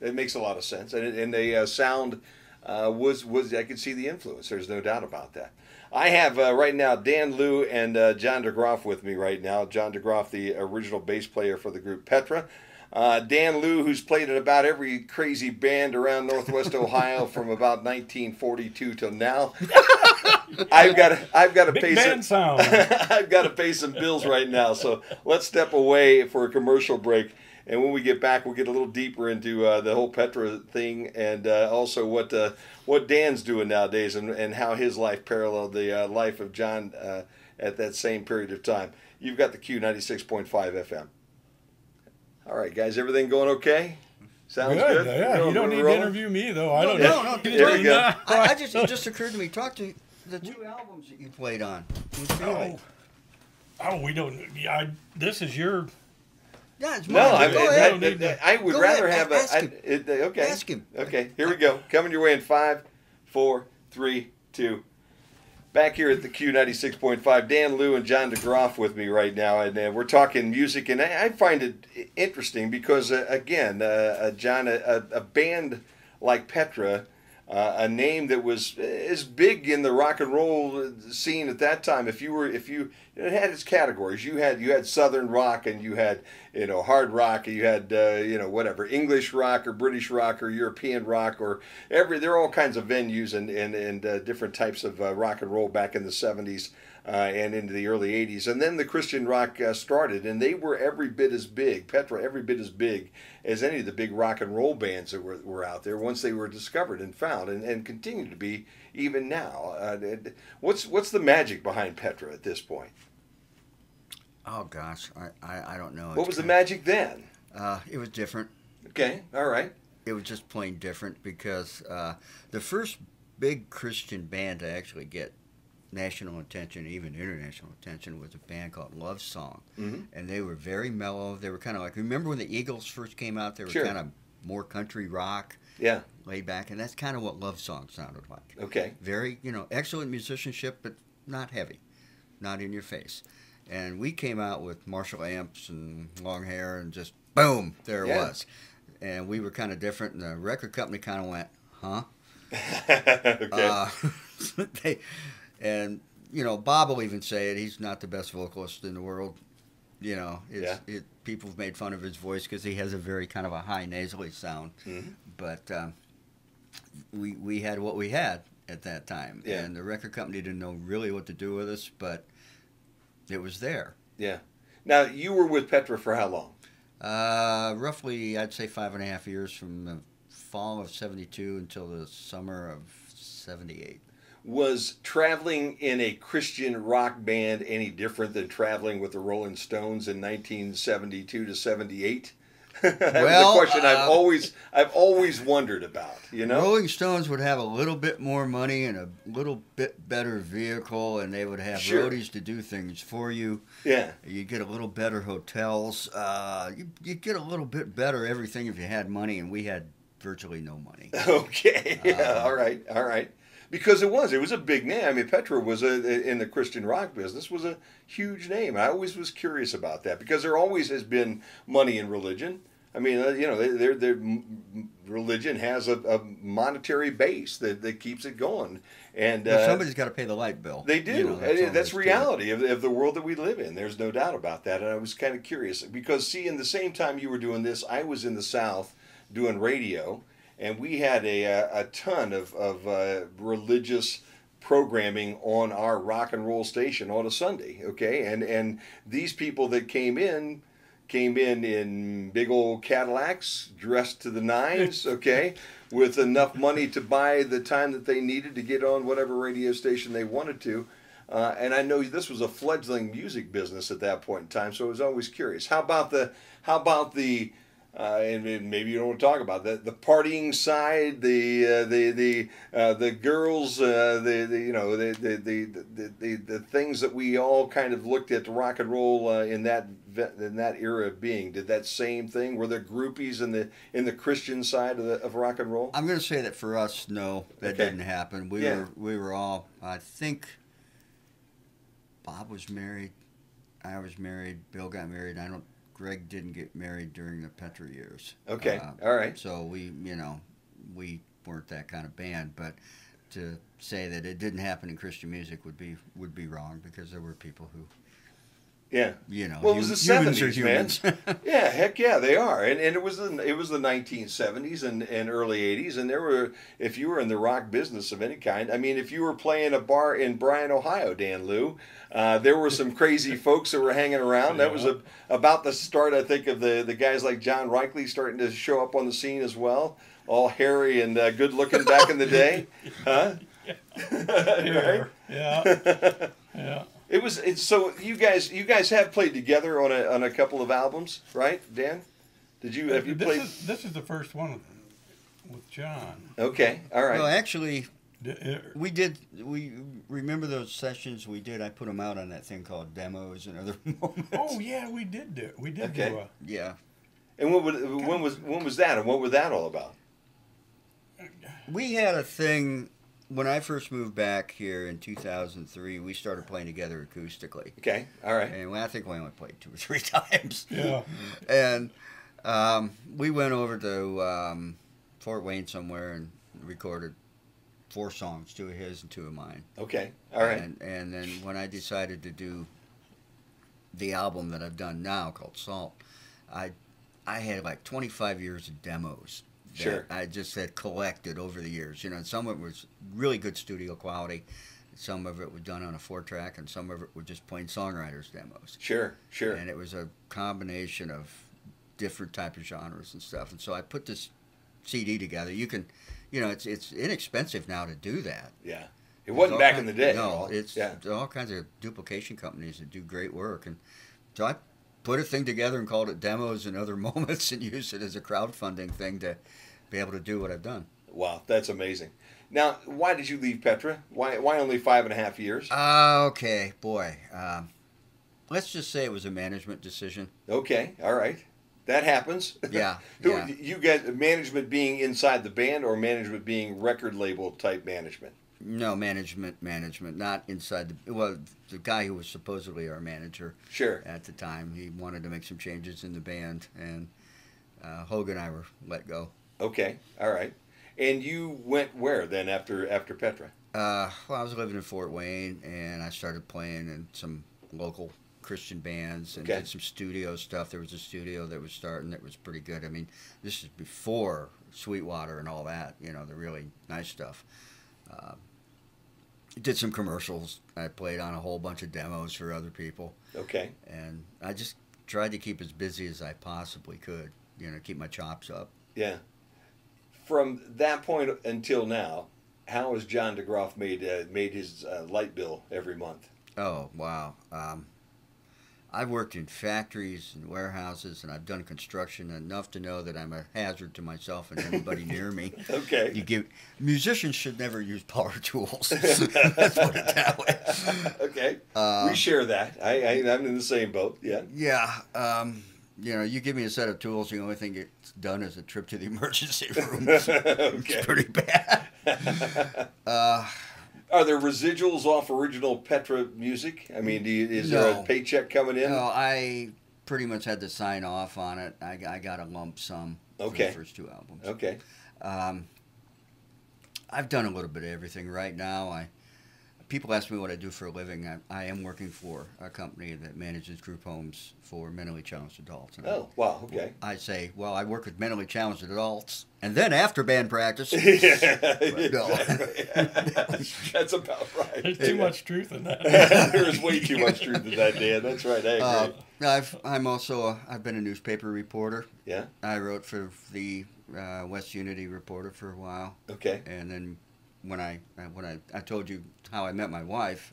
Speaker 1: It makes a lot of sense, and the sound was I could see the influence. There's no doubt about that. I have right now Dan Leu and John DeGroff with me right now. John DeGroff, the original bass player for the group Petra. Dan Leu, who's played in about every crazy band around Northwest Ohio from about 1942 till now. I've got to
Speaker 3: Big
Speaker 1: pay
Speaker 3: band sound.
Speaker 1: I've got to pay some bills right now. So let's step away for a commercial break. And when we get back, we'll get a little deeper into the whole Petra thing, and also what Dan's doing nowadays, and how his life paralleled the life of John at that same period of time. You've got the Q 96.5 FM. All right, guys, everything going okay? Sounds good.
Speaker 3: Yeah, you don't need to interview me though. I don't know.
Speaker 2: No.
Speaker 1: Here we go.
Speaker 2: It just occurred to me. Talk to the two albums that you played on.
Speaker 3: We don't. This is your.
Speaker 2: Yeah, it's
Speaker 1: No,
Speaker 2: mine. Go ahead.
Speaker 1: I would
Speaker 2: Go
Speaker 1: rather
Speaker 2: ahead.
Speaker 1: have
Speaker 2: Ask him.
Speaker 1: okay.
Speaker 2: Ask him.
Speaker 1: Okay, here we go. Coming your way in 5, 4, 3, 2. Back here at the Q 96.5, Dan Leu and John DeGroff with me right now, and we're talking music, and I find it interesting because again, John, a band like Petra. A name that was as big in the rock and roll scene at that time. It had its categories. You had Southern rock, and you had hard rock, and you had whatever English rock or British rock or European rock or there are all kinds of venues and different types of rock and roll back in the 70s and into the early 80s. And then the Christian rock started, and they were every bit as big, Petra every bit as big as any of the big rock and roll bands that were out there once they were discovered and found, and continue to be even now. What's the magic behind Petra at this point?
Speaker 2: Oh gosh, I don't know.
Speaker 1: What was the magic then?
Speaker 2: It was different.
Speaker 1: Okay, all right.
Speaker 2: It was just plain different because the first big Christian band to actually get national attention, even international attention, was a band called Love Song.
Speaker 1: Mm-hmm.
Speaker 2: And they were very mellow. They were kind of like, remember when the Eagles first came out? They were
Speaker 1: Sure.
Speaker 2: kind of more country rock,
Speaker 1: Yeah.
Speaker 2: laid back, and that's kind of what Love Song sounded like.
Speaker 1: Okay.
Speaker 2: Very, excellent musicianship, but not heavy, not in your face. And we came out with Marshall amps and long hair, and just boom, there it was. And we were kind of different, and the record company kind of went, huh?
Speaker 1: Okay.
Speaker 2: And, Bob will even say it. He's not the best vocalist in the world. People have made fun of his voice because he has a very kind of a high nasally sound.
Speaker 1: Mm-hmm.
Speaker 2: But we had what we had at that time.
Speaker 1: Yeah.
Speaker 2: And the record company didn't know really what to do with us, but it was there.
Speaker 1: Yeah. Now, you were with Petra for how long?
Speaker 2: Roughly, I'd say 5.5 years, from the fall of 72 until the summer of 78.
Speaker 1: Was traveling in a Christian rock band any different than traveling with the Rolling Stones in 1972 to 78? That
Speaker 2: Well,
Speaker 1: was a question I've always wondered about.
Speaker 2: Rolling Stones would have a little bit more money and a little bit better vehicle, and they would have
Speaker 1: Sure.
Speaker 2: roadies to do things for you.
Speaker 1: Yeah.
Speaker 2: You get a little better hotels. You get a little bit better everything if you had money, and we had virtually no money.
Speaker 1: Okay. Yeah. All right. Because it was a big name. I mean, Petra was in the Christian rock business was a huge name. I always was curious about that because there always has been money in religion. I mean, their religion has a monetary base that keeps it going. And
Speaker 2: But somebody's got to pay the light bill.
Speaker 1: they do.
Speaker 2: You know, that's all
Speaker 1: That's
Speaker 2: there is
Speaker 1: reality of the world that we live in. There's no doubt about that. And I was kind of curious because, see, in the same time you were doing this, I was in the South doing radio, and we had a ton of religious programming on our rock and roll station on a Sunday. Okay, and these people that came in big old Cadillacs, dressed to the nines, okay, with enough money to buy the time that they needed to get on whatever radio station they wanted to. And I know this was a fledgling music business at that point in time, so I was always curious. How about the and maybe you don't want to talk about that, the partying side, the girls, the things that we all kind of looked at the rock and roll in that era of being. Did that same thing? Were there groupies in the Christian side of rock and roll?
Speaker 2: I'm going to say that for us, no, that didn't happen. We were all, I think, Bob was married, I was married, Bill got married. Greg didn't get married during the Petra years.
Speaker 1: Okay, all right.
Speaker 2: So we weren't that kind of band, but to say that it didn't happen in Christian music would be wrong, because there were people who,
Speaker 1: well, it was the
Speaker 2: humans
Speaker 1: 70s,
Speaker 2: are humans.
Speaker 1: man. Yeah, heck yeah, they are. And it was the 1970s and early 80s, and there were, if you were in the rock business of any kind, I mean, if you were playing a bar in Bryan, Ohio, Dan Leu, there were some crazy folks that were hanging around. That was about the start, I think, of the guys like John Reichley starting to show up on the scene as well, all hairy and good looking back in the day, huh? Right?
Speaker 3: Yeah. Yeah.
Speaker 1: So you guys have played together on a couple of albums, right, Dan? Have you played?
Speaker 3: This is the first one with John.
Speaker 1: Okay, all right.
Speaker 2: Well, actually, we did. We remember those sessions we did. I put them out on that thing called Demos and Other Moments.
Speaker 3: Oh yeah, we did do. We did
Speaker 1: Okay.
Speaker 3: do a.
Speaker 2: Yeah.
Speaker 1: And when was that, and what was that all about?
Speaker 2: We had a thing when I first moved back here in 2003. We started playing together acoustically.
Speaker 1: Okay, all right.
Speaker 2: And I think we only played 2 or 3 times.
Speaker 3: Yeah.
Speaker 2: And we went over to Fort Wayne somewhere and recorded 4 songs, 2 of his and 2 of mine.
Speaker 1: Okay, all right.
Speaker 2: And then when I decided to do the album that I've done now called Salt, I had like 25 years of demos.
Speaker 1: Sure.
Speaker 2: I just had collected over the years. And some of it was really good studio quality. Some of it was done on a 4-track, and some of it were just plain songwriters demos.
Speaker 1: Sure.
Speaker 2: And it was a combination of different type of genres and stuff. And so I put this CD together. You can, it's inexpensive now to do that.
Speaker 1: Yeah. It wasn't back in the day.
Speaker 2: No, there are all kinds of duplication companies that do great work. And so I put a thing together and called it Demos and Other Moments, and used it as a crowdfunding thing to be able to do what I've done.
Speaker 1: Wow, that's amazing. Now, why did you leave Petra? Why only 5.5 years?
Speaker 2: Okay, boy. Let's just say it was a management decision.
Speaker 1: Okay, all right. That happens.
Speaker 2: Yeah.
Speaker 1: You guys, management being inside the band, or management being record label type management?
Speaker 2: No, management, not inside the guy who was supposedly our manager.
Speaker 1: Sure.
Speaker 2: At the time, he wanted to make some changes in the band, and Hogan and I were let go.
Speaker 1: Okay, all right. And you went where then after Petra?
Speaker 2: Well, I was living in Fort Wayne, and I started playing in some local Christian bands and did some studio stuff. There was a studio that was starting that was pretty good. I mean, this is before Sweetwater and all that, the really nice stuff. Did some commercials. I played on a whole bunch of demos for other people.
Speaker 1: Okay.
Speaker 2: And I just tried to keep as busy as I possibly could, keep my chops up.
Speaker 1: Yeah. From that point until now, how has John DeGroff made his light bill every month?
Speaker 2: Oh, wow. I've worked in factories and warehouses, and I've done construction enough to know that I'm a hazard to myself and anybody near me.
Speaker 1: Okay.
Speaker 2: Musicians should never use power tools. Let's put it that way.
Speaker 1: Okay. We share that. I'm in the same boat. Yeah.
Speaker 2: Yeah. You give me a set of tools, the only thing it's done is a trip to the emergency room. It's pretty bad.
Speaker 1: Are there residuals off original Petra music? I mean, is there a paycheck coming in?
Speaker 2: No, I pretty much had to sign off on it. I got a lump sum for the first 2 albums.
Speaker 1: Okay.
Speaker 2: I've done a little bit of everything. Right now, people ask me what I do for a living. I am working for a company that manages group homes for mentally challenged adults. And
Speaker 1: wow, okay.
Speaker 2: I say, well, I work with mentally challenged adults, and then after band practice.
Speaker 1: No. That's about right.
Speaker 3: There's too much truth in that.
Speaker 1: There's way too much truth in that, Dan. That's right. I agree.
Speaker 2: I've been a newspaper reporter.
Speaker 1: Yeah.
Speaker 2: I wrote for the West Unity Reporter for a while.
Speaker 1: Okay.
Speaker 2: And then when I told you how I met my wife.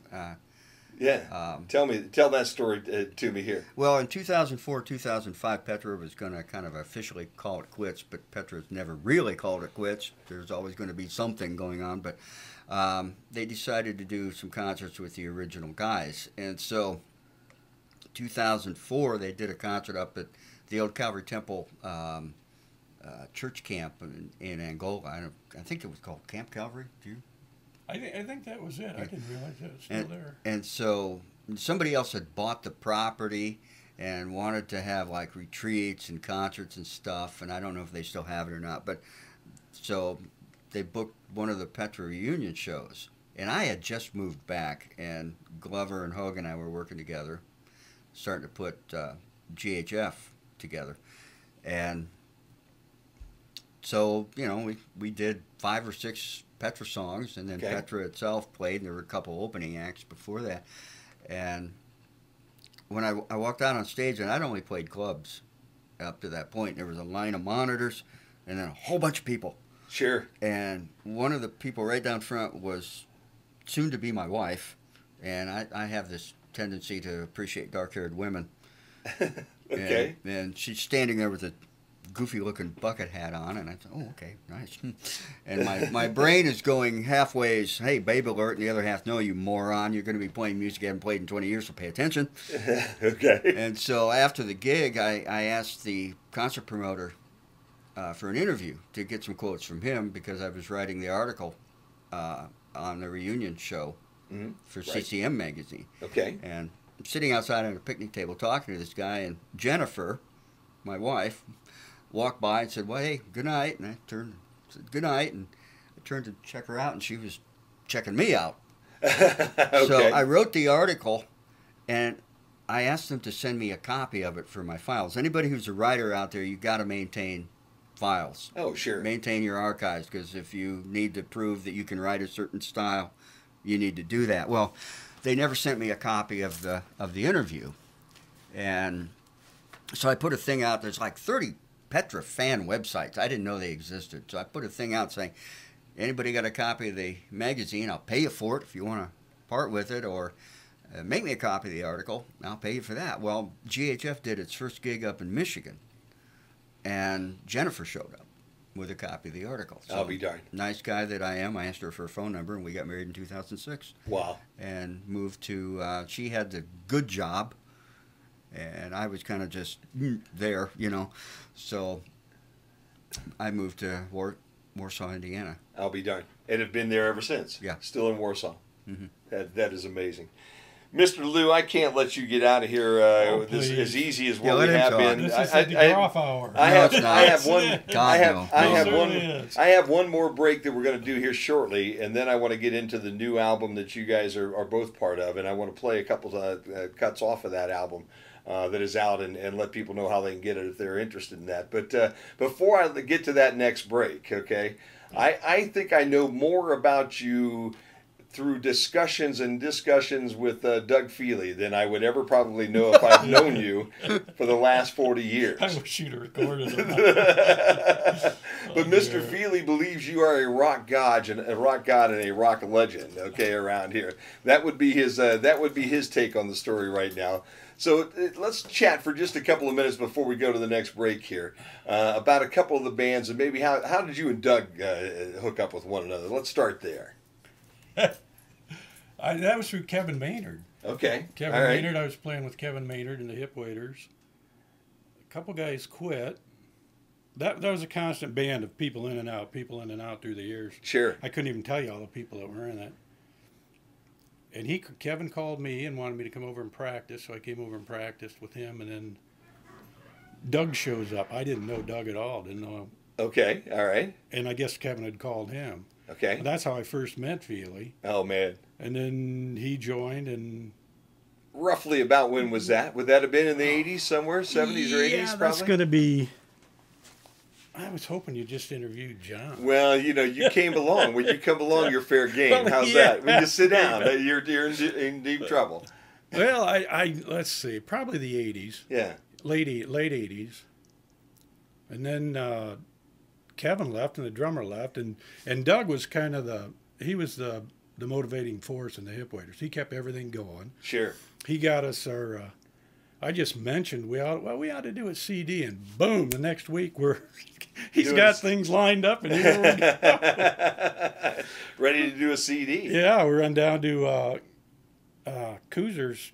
Speaker 1: Tell that story to me here.
Speaker 2: Well, in 2004, 2005, Petra was going to kind of officially call it quits, but Petra's never really called it quits. There's always going to be something going on, but they decided to do some concerts with the original guys. And so 2004, they did a concert up at the old Calvary Temple church camp in Angola. I think it was called Camp Calvary. Do you?
Speaker 3: I think that was it. I didn't realize it was still there.
Speaker 2: And so somebody else had bought the property and wanted to have like retreats and concerts and stuff. And I don't know if they still have it or not. But so they booked one of the Petra reunion shows. And I had just moved back, and Glover and Hogan and I were working together, starting to put GHF together. And so, we did 5 or 6 Petra songs, and then Petra itself played, and there were a couple opening acts before that. And when I walked out on stage, and I'd only played clubs up to that point, there was a line of monitors and then a whole bunch of people.
Speaker 1: Sure.
Speaker 2: And one of the people right down front was soon to be my wife, and I have this tendency to appreciate dark-haired women.
Speaker 1: Okay.
Speaker 2: And she's standing there with a goofy-looking bucket hat on, and I thought, oh, okay, nice. And my brain is going halfways, hey, babe alert, and the other half, no, you moron, you're going to be playing music you haven't played in 20 years, so pay attention.
Speaker 1: Okay.
Speaker 2: And so after the gig, I asked the concert promoter for an interview to get some quotes from him, because I was writing the article on the reunion show for CCM magazine.
Speaker 1: Okay.
Speaker 2: And I'm sitting outside on a picnic table talking to this guy, and Jennifer, my wife, walked by and said, well, hey, good night. And I said, good night. And I turned to check her out, and she was checking me out.
Speaker 1: Okay.
Speaker 2: So I wrote the article, and I asked them to send me a copy of it for my files. Anybody who's a writer out there, you got to maintain files.
Speaker 1: Oh, sure.
Speaker 2: Maintain your archives, because if you need to prove that you can write a certain style, you need to do that. Well, they never sent me a copy of the interview. And so I put a thing out. There's like 30 Petra fan websites. I didn't know they existed. So I put a thing out saying, anybody got a copy of the magazine? I'll pay you for it if you want to part with it, or make me a copy of the article. I'll pay you for that. Well, GHF did its first gig up in Michigan, and Jennifer showed up with a copy of the article. So,
Speaker 1: I'll be darned.
Speaker 2: Nice guy that I am. I asked her for a phone number, and we got married in 2006.
Speaker 1: Wow.
Speaker 2: And moved to, she had the good job, and I was kind of just there, So I moved to Warsaw, Indiana.
Speaker 1: I'll be darned. And have been there ever since.
Speaker 2: Yeah.
Speaker 1: Still in Warsaw.
Speaker 2: Mm-hmm.
Speaker 1: That is amazing. Mr. Lou, I can't let you get out of here as easy as what we have been.
Speaker 3: This is the DeGroff hour.
Speaker 1: I have one more break that we're going to do here shortly, and then I want to get into the new album that you guys are both part of, and I want to play a couple of cuts off of that album that is out, and let people know how they can get it if they're interested in that. But before I get to that next break, okay, I think I know more about you through discussions with Doug Feely than I would ever probably know if I've known you for the last 40 years.
Speaker 3: I wish you'd have recorded it.
Speaker 1: But Mr. Feely believes you are a rock god and a rock legend, okay, around here. That would be his take on the story right now. So let's chat for just a couple of minutes before we go to the next break here about a couple of the bands, and maybe how did you and Doug hook up with one another? Let's start there.
Speaker 3: That was through Kevin Maynard.
Speaker 1: Okay.
Speaker 3: Kevin Maynard, I was playing with Kevin Maynard and the Hip Waiters. A couple guys quit. That was a constant band of people in and out through the years.
Speaker 1: Sure.
Speaker 3: I couldn't even tell you all the people that were in it. And Kevin called me and wanted me to come over and practice, so I came over and practiced with him, and then Doug shows up. I didn't know Doug at all. Didn't know him.
Speaker 1: Okay, all right.
Speaker 3: And I guess Kevin had called him.
Speaker 1: Okay.
Speaker 3: And that's how I first met Feely.
Speaker 1: Oh, man.
Speaker 3: And then he joined, and
Speaker 1: Roughly about when was that? Would that have been in the 80s somewhere? 70s or 80s
Speaker 3: yeah,
Speaker 1: probably?
Speaker 3: that's going to be. I was hoping you just interviewed John.
Speaker 1: Well, you came along. When you come along, you're fair game.
Speaker 3: Well,
Speaker 1: How's
Speaker 3: yeah.
Speaker 1: that? When you sit down, you're in deep trouble.
Speaker 3: Well, I let's see, probably the 80s,
Speaker 1: Yeah.
Speaker 3: late 80s. And then Kevin left and the drummer left, and Doug was kind of the motivating force in the Hip Waders. He kept everything going.
Speaker 1: Sure.
Speaker 3: He got us our. I just mentioned we ought to do a CD, and boom, the next week he's got things lined up, and here we go.
Speaker 1: Ready to do a CD.
Speaker 3: Yeah, we run down to Coozer's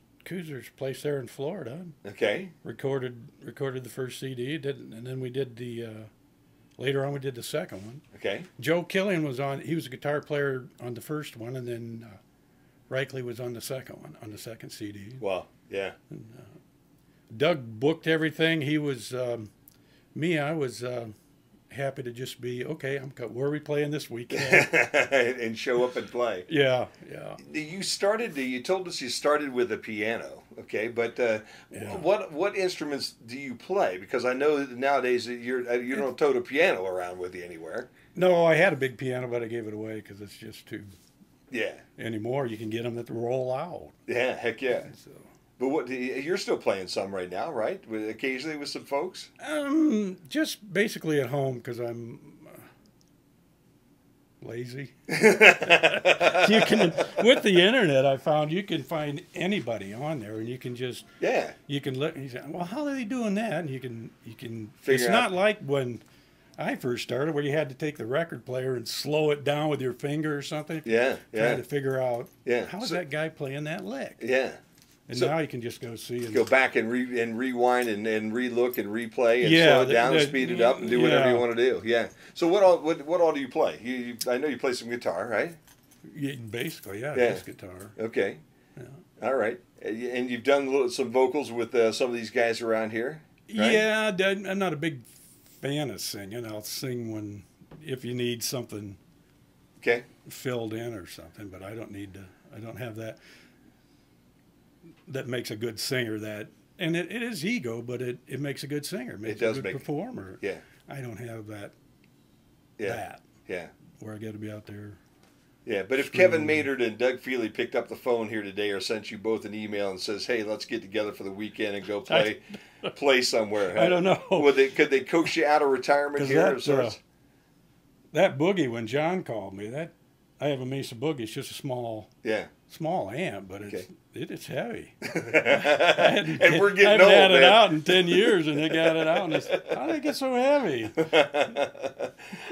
Speaker 3: place there in Florida.
Speaker 1: Okay.
Speaker 3: Recorded the first CD, and then we did the. Later on, we did the second one.
Speaker 1: Okay.
Speaker 3: Joe Killian was on. He was a guitar player on the first one, and then Reichley was on the second one, on the second CD.
Speaker 1: Wow. Yeah.
Speaker 3: And, Doug booked everything. He was me. I was happy to just be okay. Where are we playing this weekend?
Speaker 1: And show up and play.
Speaker 3: Yeah.
Speaker 1: You told us you started with a piano, okay? But what instruments do you play? Because I know that nowadays that you don't tote a piano around with you anywhere.
Speaker 3: No, I had a big piano, but I gave it away because it's just too.
Speaker 1: Yeah.
Speaker 3: Anymore, you can get them that roll out.
Speaker 1: Yeah, heck yeah.
Speaker 3: So.
Speaker 1: But you're still playing some right now, right? Occasionally with some folks.
Speaker 3: Just basically at home because I'm lazy. You can with the internet. I found you can find anybody on there, and you can just you can look. And you say, well, how are they doing that? And you can
Speaker 1: figure
Speaker 3: it's
Speaker 1: out.
Speaker 3: not like when I first started where you had to take the record player and slow it down with your finger or something.
Speaker 1: Yeah,
Speaker 3: Trying to figure out how is
Speaker 1: So-
Speaker 3: that guy playing that lick.
Speaker 1: Yeah.
Speaker 3: And
Speaker 1: So-
Speaker 3: now you can just go see and
Speaker 1: Go back and rewind and re-look and replay and
Speaker 3: Yeah,
Speaker 1: slow it down and speed it up and do whatever you want to do. Yeah. So what all do you play? I know you play some guitar, right?
Speaker 3: Yeah, basically,
Speaker 1: Yeah.
Speaker 3: just guitar.
Speaker 1: Okay.
Speaker 3: Yeah.
Speaker 1: All right. And you've done some vocals with some of these guys around here, right?
Speaker 3: Yeah, I'm not a big fan of singing. I'll sing if you need something
Speaker 1: Okay.
Speaker 3: filled in or something, but I don't need to. I don't have that. That makes a good singer. And it is ego, but it makes a good singer. It makes a good performer.
Speaker 1: Yeah.
Speaker 3: I don't have that.
Speaker 1: Yeah. Yeah.
Speaker 3: Where I got to be out there.
Speaker 1: Yeah, but if Kevin Maynard and Doug Feely picked up the phone here today or sent you both an email and says, "Hey, let's get together for the weekend and go play somewhere,"
Speaker 3: I don't know.
Speaker 1: Could they coax you out of retirement here?
Speaker 3: That boogie when John called me, I have a Mesa boogie. It's just a small amp, but it's heavy.
Speaker 1: And we're getting
Speaker 3: I haven't
Speaker 1: old,
Speaker 3: had it
Speaker 1: man.
Speaker 3: out in 10 years, and they got it out. And it's, how did it get so heavy?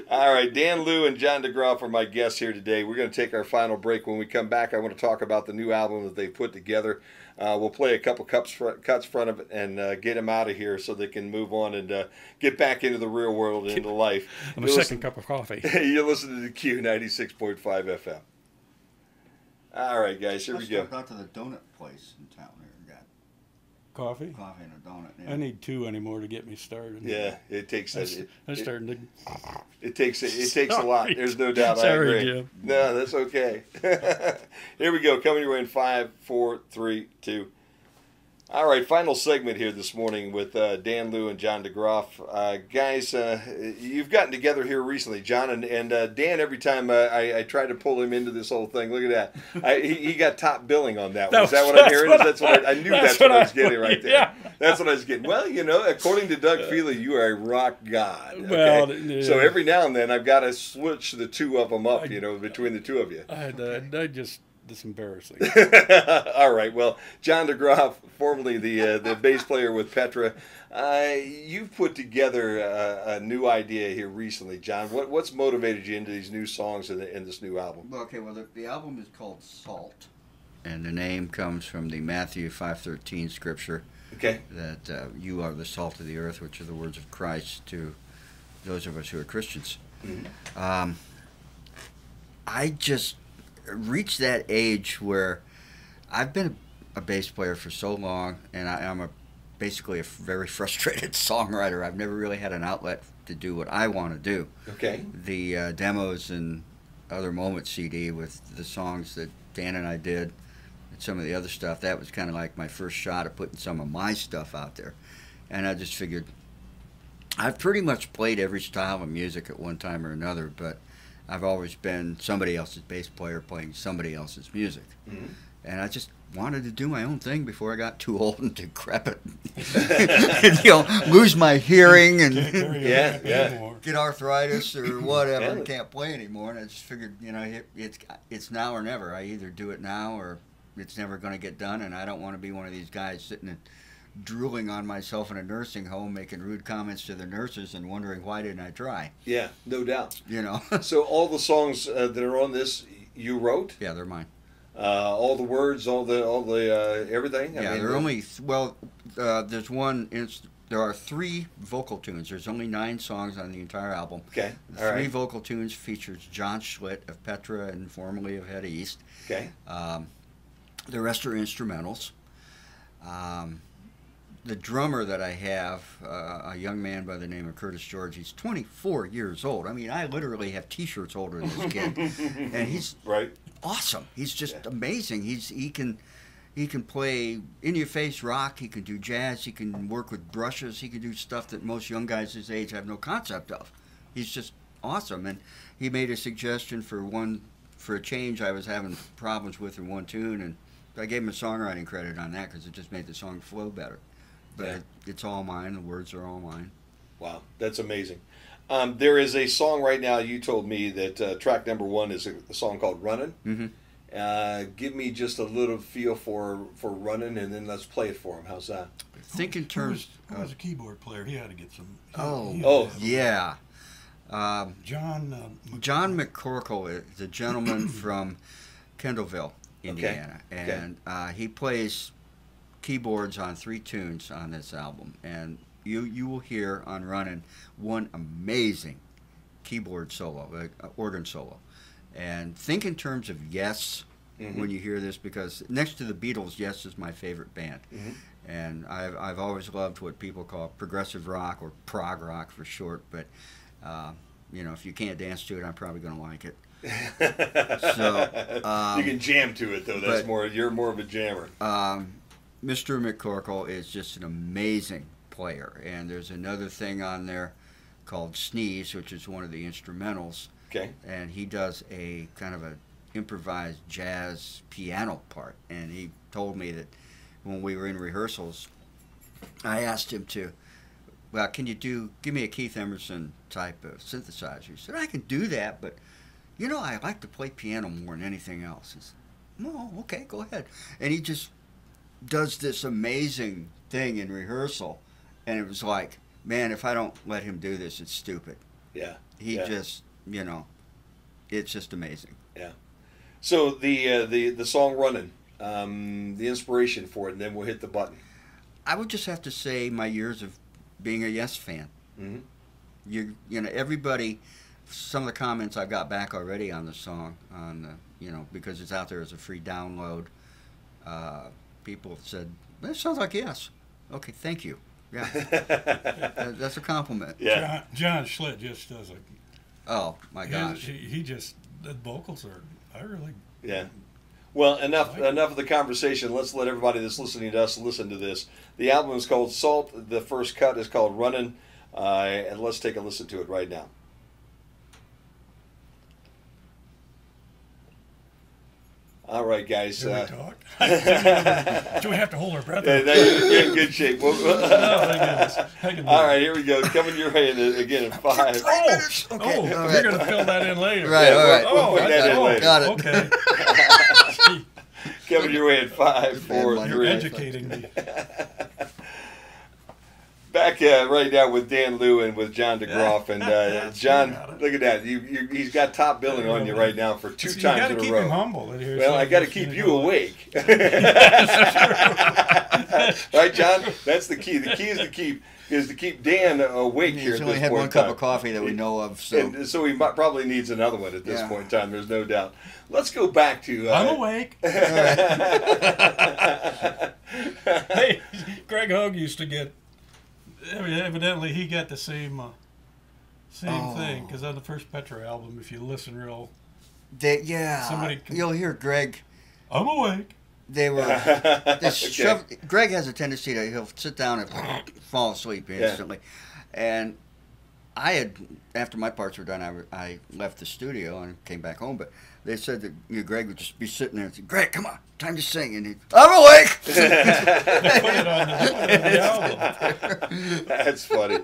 Speaker 1: All right, Dan Leu and John DeGroff are my guests here today. We're going to take our final break. When we come back, I want to talk about the new album that they put together. We'll play a couple cuts front of it and get them out of here so they can move on and get back into the real world and into life.
Speaker 3: I'm a second cup of coffee.
Speaker 1: You're listening to Q 96.5 FM. All right, guys, here we go.
Speaker 2: Let's go out to the donut place in town here. Got
Speaker 3: coffee
Speaker 2: and a donut. Yeah.
Speaker 3: I need 2 anymore to get me started.
Speaker 1: Yeah, it takes.
Speaker 3: I'm starting to.
Speaker 1: It takes a lot. There's no doubt.
Speaker 3: Sorry,
Speaker 1: I agree.
Speaker 3: Jim.
Speaker 1: No, that's okay. Here we go. Coming your way in 5, 4, 3, 2. All right, final segment here this morning with Dan Leu and John DeGroff. Guys, you've gotten together here recently, John, and Dan, every time I try to pull him into this whole thing, look at that. He got top billing on that one. Is that what I'm hearing? I knew that's what I was getting right there.
Speaker 3: Yeah.
Speaker 1: That's what I was getting. Well, according to Doug Feely, you are a rock god. Okay?
Speaker 3: Well, yeah.
Speaker 1: So every now and then I've got to switch the two of them up, between the two of you.
Speaker 3: It's embarrassing.
Speaker 1: All right. Well, John DeGroff, formerly the bass player with Petra, you've put together a new idea here recently, John. What's motivated you into these new songs in this new album?
Speaker 2: Okay, well, the album is called Salt, and the name comes from the Matthew 5:13 scripture.
Speaker 1: Okay.
Speaker 2: That you are the salt of the earth, which are the words of Christ to those of us who are Christians. Mm-hmm. I just reached that age where I've been a bass player for so long, and I'm a basically a very frustrated songwriter. I've never really had an outlet to do what I want to do.
Speaker 1: Okay.
Speaker 2: The demos and Other Moments CD with the songs that Dan and I did, and some of the other stuff, that was kind of like my first shot at putting some of my stuff out there. And I just figured, I've pretty much played every style of music at one time or another, but I've always been somebody else's bass player playing somebody else's music. Mm-hmm. And I just wanted to do my own thing before I got too old and decrepit. And, lose my hearing and get arthritis or whatever and can't play anymore. And I just figured, it's now or never. I either do it now or it's never going to get done, and I don't want to be one of these guys sitting and drooling on myself in a nursing home, making rude comments to the nurses and wondering why didn't I try.
Speaker 1: Yeah, no doubt. So all the songs that are on this you wrote?
Speaker 2: Yeah, they're mine.
Speaker 1: All the words, all the everything.
Speaker 2: Yeah, there are only there's one. There are 3 vocal tunes. There's only 9 songs on the entire album.
Speaker 1: Okay,
Speaker 2: all right. 3 vocal tunes features John Schlitt of Petra and formerly of Head East.
Speaker 1: Okay.
Speaker 2: The rest are instrumentals. The drummer that I have, a young man by the name of Curtis George, he's 24 years old. I mean, I literally have T-shirts older than this kid, and he's awesome. He's just amazing. He can play in-your-face rock. He can do jazz. He can work with brushes. He can do stuff that most young guys his age have no concept of. He's just awesome. And he made a suggestion for a change I was having problems with in one tune, and I gave him a songwriting credit on that because it just made the song flow better. But it's all mine. The words are all mine.
Speaker 1: Wow, that's amazing. There is a song right now, you told me that track number 1 is a song called Runnin'. Mm-hmm. Give me just a little feel for Runnin', and then let's play it for him. How's that?
Speaker 3: Think in terms... Who was a keyboard player? He had to get some...
Speaker 2: Yeah.
Speaker 3: John
Speaker 2: McCorkle is a gentleman from Kendallville, Indiana. Okay. And he plays keyboards on 3 tunes on this album, and you will hear on Runnin' one amazing keyboard solo, organ solo. And think in terms of Yes when you hear this, because next to the Beatles, Yes is my favorite band. Mm-hmm. And I've always loved what people call progressive rock or prog rock for short, but if you can't dance to it, I'm probably going to like it. So
Speaker 1: you can jam to it though. That's you're more of a jammer.
Speaker 2: Mr. McCorkle is just an amazing player, and there's another thing on there called Sneeze, which is one of the instrumentals.
Speaker 1: Okay.
Speaker 2: And he does a kind of a improvised jazz piano part, and he told me that when we were in rehearsals, I asked him to, can you give me a Keith Emerson type of synthesizer? He said, I can do that, but I like to play piano more than anything else. He said, okay, go ahead. And he just does this amazing thing in rehearsal, and it was like, man, if I don't let him do this, it's stupid.
Speaker 1: Yeah.
Speaker 2: He just, it's just amazing.
Speaker 1: Yeah. So the song Runnin', the inspiration for it, and then we'll hit the button.
Speaker 2: I would just have to say my years of being a Yes fan. Mm-hmm. Everybody, some of the comments I got back already on the song, because it's out there as a free download. People have said, that sounds like Yes. Okay, thank you. Yeah. That's a compliment.
Speaker 1: Yeah.
Speaker 3: John Schlitt just does
Speaker 2: oh, my gosh.
Speaker 3: He just, the vocals I really...
Speaker 1: Yeah. Well, enough of the conversation. Let's let everybody that's listening to us listen to this. The album is called Salt. The first cut is called Runnin'. And let's take a listen to it right now. All right, guys.
Speaker 3: Do we talk? Do we have to hold our breath?
Speaker 1: You're in good shape.
Speaker 3: Thank goodness.
Speaker 1: All right, here we go. Coming your way again in 5.
Speaker 2: Okay.
Speaker 3: We're going to fill that in later.
Speaker 2: Right, all right.
Speaker 1: We'll put that in later.
Speaker 2: Got it.
Speaker 3: Okay.
Speaker 1: Coming your way in 5, 4, 3.
Speaker 3: You're educating me.
Speaker 1: Back right now with Dan Leu and with John DeGroff. And John, look at that. He's got top billing on you right now for 2 times in a row.
Speaker 3: You got to keep him humble.
Speaker 1: Well, I got to keep you awake. Right, John? That's the key. The key is to keep Dan awake here
Speaker 2: He's
Speaker 1: at
Speaker 2: only
Speaker 1: this
Speaker 2: had
Speaker 1: point
Speaker 2: one
Speaker 1: in
Speaker 2: cup
Speaker 1: time.
Speaker 2: of coffee that we know of. So,
Speaker 1: And so he probably needs another one at this
Speaker 2: Yeah.
Speaker 1: point in time. There's no doubt. Let's go back to.
Speaker 3: I'm awake. Hey, Greg Hogue used to get. Evidently, he got the same thing because on the first Petra album, if you listen real, Somebody can-
Speaker 2: you'll hear Greg.
Speaker 3: I'm awake.
Speaker 2: They were.
Speaker 1: Okay.
Speaker 2: Greg has a tendency to he'll sit down and fall asleep instantly, and I had after my parts were done, I left the studio and came back home. But they said that Greg would just be sitting there and say, "Greg, come on, time to sing," and I'm awake.
Speaker 3: They put it on the album.
Speaker 1: That's funny.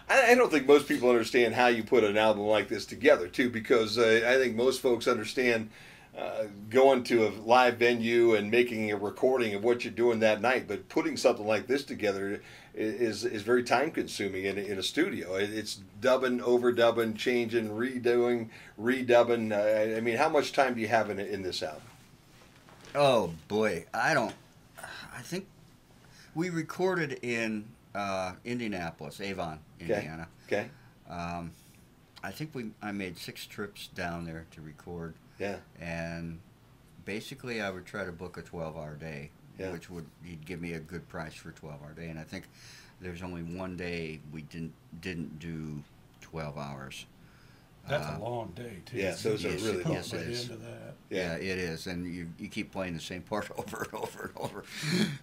Speaker 1: I don't think most people understand how you put an album like this together, too, because I think most folks understand going to a live venue and making a recording of what you're doing that night, but putting something like this together is very time consuming in a studio. It's dubbing, overdubbing, changing, redoing, redubbing. I mean, how much time do you have in this album?
Speaker 2: Oh boy, I think we recorded in Indianapolis, Avon, Indiana.
Speaker 1: Okay.
Speaker 2: I think I made 6 trips down there to record.
Speaker 1: Yeah.
Speaker 2: And basically, I would try to book a 12-hour day, which he'd give me a good price for a 12-hour day. And I think there's only one day we didn't do 12 hours.
Speaker 3: That's a long day too.
Speaker 1: Yes, those are really long
Speaker 2: yes, it
Speaker 1: days.
Speaker 2: is.
Speaker 3: Into that.
Speaker 2: Yeah, it is, and you keep playing the same part over and over and over,